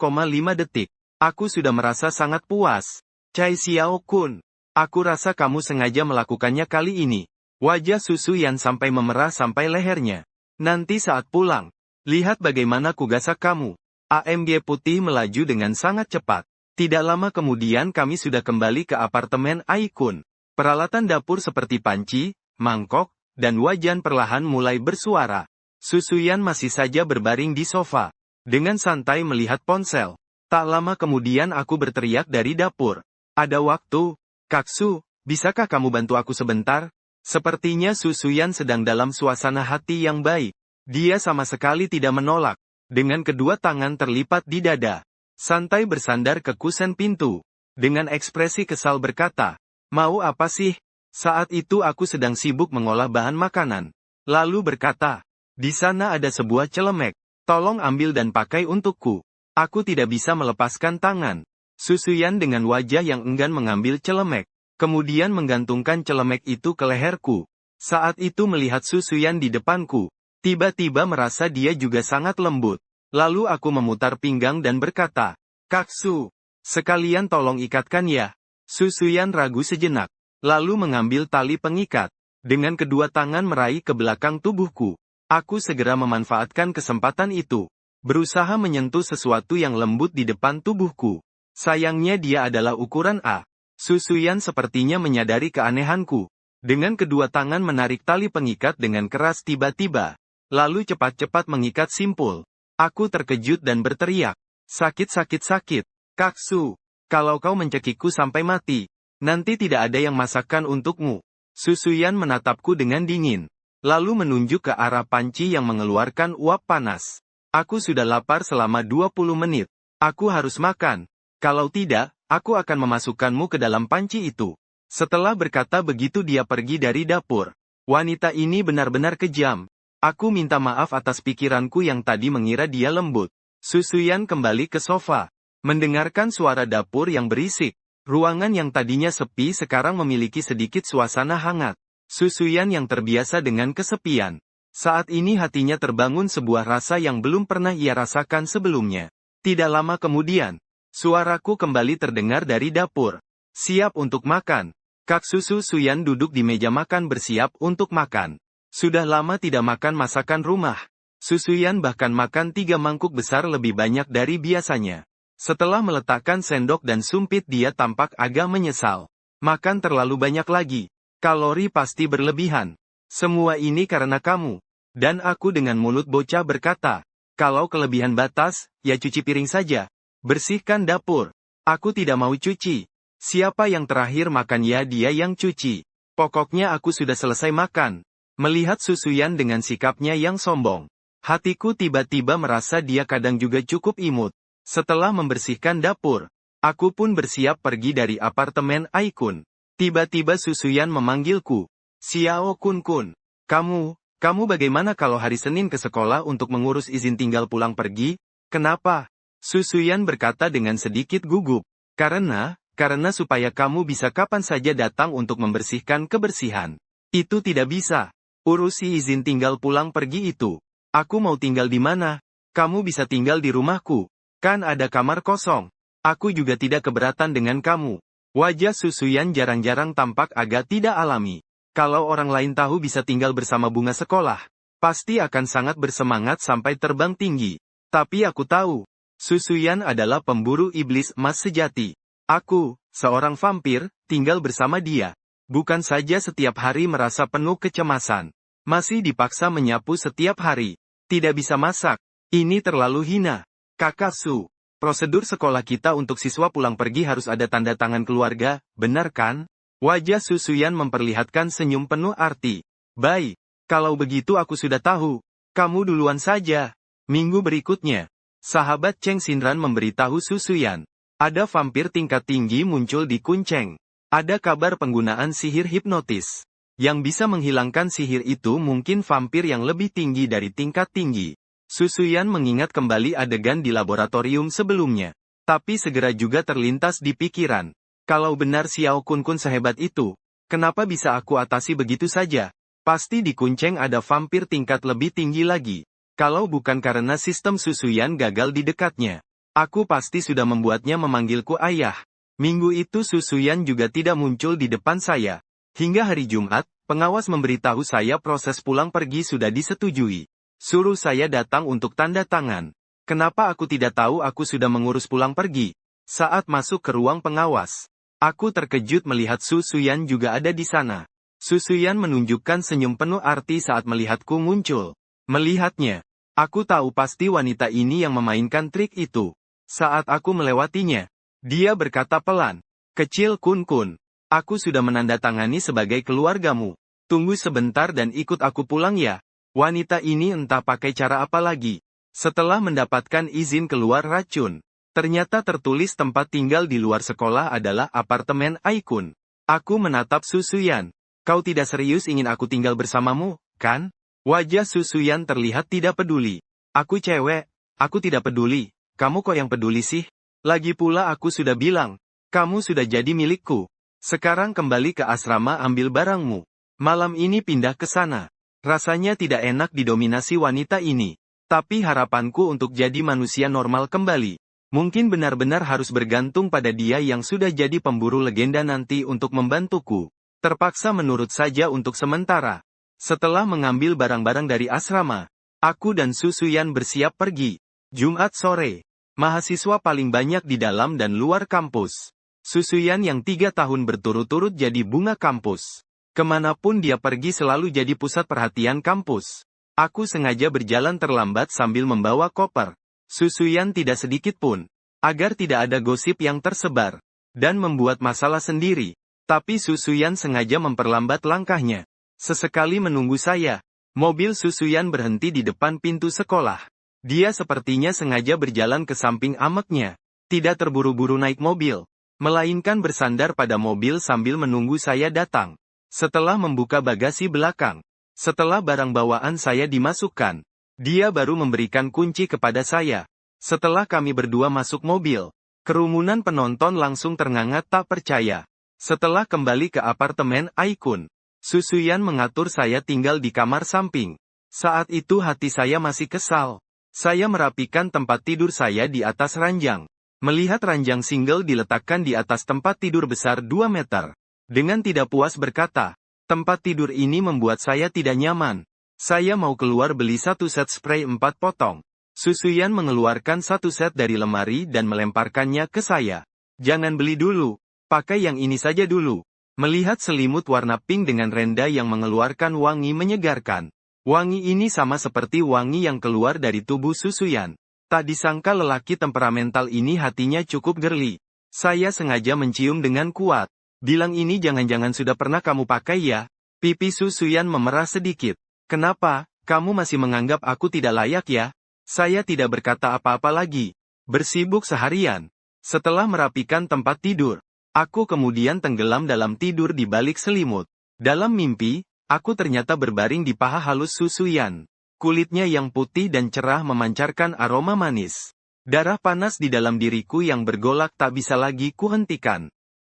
A: detik, aku sudah merasa sangat puas. Chai Xiao Kun, aku rasa kamu sengaja melakukannya kali ini. Wajah Susuyan sampai memerah sampai lehernya. Nanti saat pulang, lihat bagaimana kugasak kamu. AMG putih melaju dengan sangat cepat. Tidak lama kemudian kami sudah kembali ke apartemen Aikun. Peralatan dapur seperti panci, mangkok, dan wajan perlahan mulai bersuara. Susuyan masih saja berbaring di sofa, dengan santai melihat ponsel. Tak lama kemudian aku berteriak dari dapur. Ada waktu? Kaksu, bisakah kamu bantu aku sebentar? Sepertinya Susuyan sedang dalam suasana hati yang baik. Dia sama sekali tidak menolak. Dengan kedua tangan terlipat di dada, santai bersandar ke kusen pintu. Dengan ekspresi kesal berkata, mau apa sih? Saat itu aku sedang sibuk mengolah bahan makanan. Lalu berkata, di sana ada sebuah celemek. Tolong ambil dan pakai untukku. Aku tidak bisa melepaskan tangan. Susuyan dengan wajah yang enggan mengambil celemek. Kemudian menggantungkan celemek itu ke leherku. Saat itu melihat Susuyan di depanku, tiba-tiba merasa dia juga sangat lembut. Lalu aku memutar pinggang dan berkata, "Kaksu, sekalian tolong ikatkan ya." Susuyan ragu sejenak, lalu mengambil tali pengikat. Dengan kedua tangan meraih ke belakang tubuhku. Aku segera memanfaatkan kesempatan itu, berusaha menyentuh sesuatu yang lembut di depan tubuhku. Sayangnya dia adalah ukuran A. Susuyan sepertinya menyadari keanehanku. Dengan kedua tangan menarik tali pengikat dengan keras tiba-tiba. Lalu cepat-cepat mengikat simpul. Aku terkejut dan berteriak. "Sakit sakit sakit. Kaksu, kalau kau mencekikku sampai mati, nanti tidak ada yang masakkan untukmu." Susuyan menatapku dengan dingin. Lalu menunjuk ke arah panci yang mengeluarkan uap panas. "Aku sudah lapar selama 20 menit. Aku harus makan. Kalau tidak, aku akan memasukkanmu ke dalam panci itu." Setelah berkata begitu dia pergi dari dapur. Wanita ini benar-benar kejam. Aku minta maaf atas pikiranku yang tadi mengira dia lembut. Susuyan kembali ke sofa. Mendengarkan suara dapur yang berisik. Ruangan yang tadinya sepi sekarang memiliki sedikit suasana hangat. Susuyan yang terbiasa dengan kesepian. Saat ini hatinya terbangun sebuah rasa yang belum pernah ia rasakan sebelumnya. Tidak lama kemudian, suaraku kembali terdengar dari dapur. "Siap untuk makan." Kaksu Susuyan duduk di meja makan bersiap untuk makan. Sudah lama tidak makan masakan rumah. Susuyan bahkan makan 3 mangkuk besar lebih banyak dari biasanya. Setelah meletakkan sendok dan sumpit dia tampak agak menyesal. "Makan terlalu banyak lagi. Kalori pasti berlebihan. Semua ini karena kamu." Dan aku dengan mulut bocah berkata, "Kalau kelebihan batas, ya cuci piring saja. Bersihkan dapur. Aku tidak mau cuci. Siapa yang terakhir makan ya dia yang cuci. Pokoknya aku sudah selesai makan." Melihat Susuyan dengan sikapnya yang sombong, hatiku tiba-tiba merasa dia kadang juga cukup imut. Setelah membersihkan dapur, aku pun bersiap pergi dari apartemen Aikun. Tiba-tiba Susuyan memanggilku. "Xiao Kun-kun, kamu bagaimana kalau hari Senin ke sekolah untuk mengurus izin tinggal pulang pergi?" "Kenapa?" Susuyan berkata dengan sedikit gugup. Karena supaya kamu bisa kapan saja datang untuk membersihkan kebersihan." "Itu tidak bisa. Urusi izin tinggal pulang pergi itu. Aku mau tinggal di mana? Kamu bisa tinggal di rumahku. Kan ada kamar kosong. Aku juga tidak keberatan dengan kamu." Wajah Susuyan jarang-jarang tampak agak tidak alami. Kalau orang lain tahu bisa tinggal bersama bunga sekolah, pasti akan sangat bersemangat sampai terbang tinggi. Tapi aku tahu, Susuyan adalah pemburu iblis emas sejati. Aku, seorang vampir, tinggal bersama dia. Bukan saja setiap hari merasa penuh kecemasan. Masih dipaksa menyapu setiap hari. Tidak bisa masak. Ini terlalu hina. "Kakak Su, prosedur sekolah kita untuk siswa pulang pergi harus ada tanda tangan keluarga, benar kan?" Wajah Susuyan memperlihatkan senyum penuh arti. "Baik, kalau begitu aku sudah tahu. Kamu duluan saja." Minggu berikutnya, sahabat Cheng Xinran memberitahu Susuyan. Ada vampir tingkat tinggi muncul di Kunceng. Ada kabar penggunaan sihir hipnotis. Yang bisa menghilangkan sihir itu mungkin vampir yang lebih tinggi dari tingkat tinggi. Susuyan mengingat kembali adegan di laboratorium sebelumnya. Tapi segera juga terlintas di pikiran. Kalau benar Xiao Kun-kun sehebat itu, kenapa bisa aku atasi begitu saja? Pasti di Kunceng ada vampir tingkat lebih tinggi lagi. Kalau bukan karena sistem Susuyan gagal di dekatnya, aku pasti sudah membuatnya memanggilku ayah. Minggu itu Susuyan juga tidak muncul di depan saya. Hingga hari Jumat, pengawas memberitahu saya proses pulang pergi sudah disetujui. Suruh saya datang untuk tanda tangan. Kenapa aku tidak tahu aku sudah mengurus pulang pergi? Saat masuk ke ruang pengawas, aku terkejut melihat Susuyan juga ada di sana. Susuyan menunjukkan senyum penuh arti saat melihatku muncul. Melihatnya, aku tahu pasti wanita ini yang memainkan trik itu. Saat aku melewatinya, dia berkata pelan, "Kecil Kun-kun, aku sudah menandatangani sebagai keluargamu. Tunggu sebentar dan ikut aku pulang ya." Wanita ini entah pakai cara apa lagi. Setelah mendapatkan izin keluar racun, ternyata tertulis tempat tinggal di luar sekolah adalah apartemen Aikun. Aku menatap Susuyan. "Kau tidak serius ingin aku tinggal bersamamu, kan?" Wajah Susuyan terlihat tidak peduli. "Aku cewek, aku tidak peduli. Kamu kok yang peduli sih? Lagi pula aku sudah bilang, kamu sudah jadi milikku. Sekarang kembali ke asrama ambil barangmu." Malam ini pindah ke sana. Rasanya tidak enak didominasi wanita ini. Tapi harapanku untuk jadi manusia normal kembali. Mungkin benar-benar harus bergantung pada dia yang sudah jadi pemburu legenda nanti untuk membantuku. Terpaksa menurut saja untuk sementara. Setelah mengambil barang-barang dari asrama, aku dan Su Suyan bersiap pergi. Jumat sore. Mahasiswa paling banyak di dalam dan luar kampus. Su Suyan yang 3 tahun berturut-turut jadi bunga kampus. Kemanapun dia pergi selalu jadi pusat perhatian kampus. Aku sengaja berjalan terlambat sambil membawa koper. Su Suyan tidak sedikit pun. Agar tidak ada gosip yang tersebar. Dan membuat masalah sendiri. Tapi Su Suyan sengaja memperlambat langkahnya. Sesekali menunggu saya. Mobil Su Suyan berhenti di depan pintu sekolah. Dia sepertinya sengaja berjalan ke samping ameknya. Tidak terburu-buru naik mobil. Melainkan bersandar pada mobil sambil menunggu saya datang. Setelah membuka bagasi belakang. Setelah barang bawaan saya dimasukkan. Dia baru memberikan kunci kepada saya. Setelah kami berdua masuk mobil. Kerumunan penonton langsung ternganga tak percaya. Setelah kembali ke apartemen Aikun. Su Suyan mengatur saya tinggal di kamar samping. Saat itu hati saya masih kesal. Saya merapikan tempat tidur saya di atas ranjang. Melihat ranjang single diletakkan di atas tempat tidur besar 2 meter. Dengan tidak puas berkata, tempat tidur ini membuat saya tidak nyaman. Saya mau keluar beli 1 set spray 4 potong. Su Suyan mengeluarkan 1 set dari lemari dan melemparkannya ke saya. Jangan beli dulu. Pakai yang ini saja dulu. Melihat selimut warna pink dengan renda yang mengeluarkan wangi menyegarkan. Wangi ini sama seperti wangi yang keluar dari tubuh Su Suyan. Tak disangka lelaki temperamental ini hatinya cukup girly. Saya sengaja mencium dengan kuat. Bilang ini jangan-jangan sudah pernah kamu pakai ya? Pipi Su Suyan memerah sedikit. Kenapa, kamu masih menganggap aku tidak layak ya? Saya tidak berkata apa-apa lagi. Bersibuk seharian. Setelah merapikan tempat tidur. Aku kemudian tenggelam dalam tidur di balik selimut. Dalam mimpi, aku ternyata berbaring di paha halus Su Suyan. Kulitnya yang putih dan cerah memancarkan aroma manis. Darah panas di dalam diriku yang bergolak tak bisa lagi kuhentikan.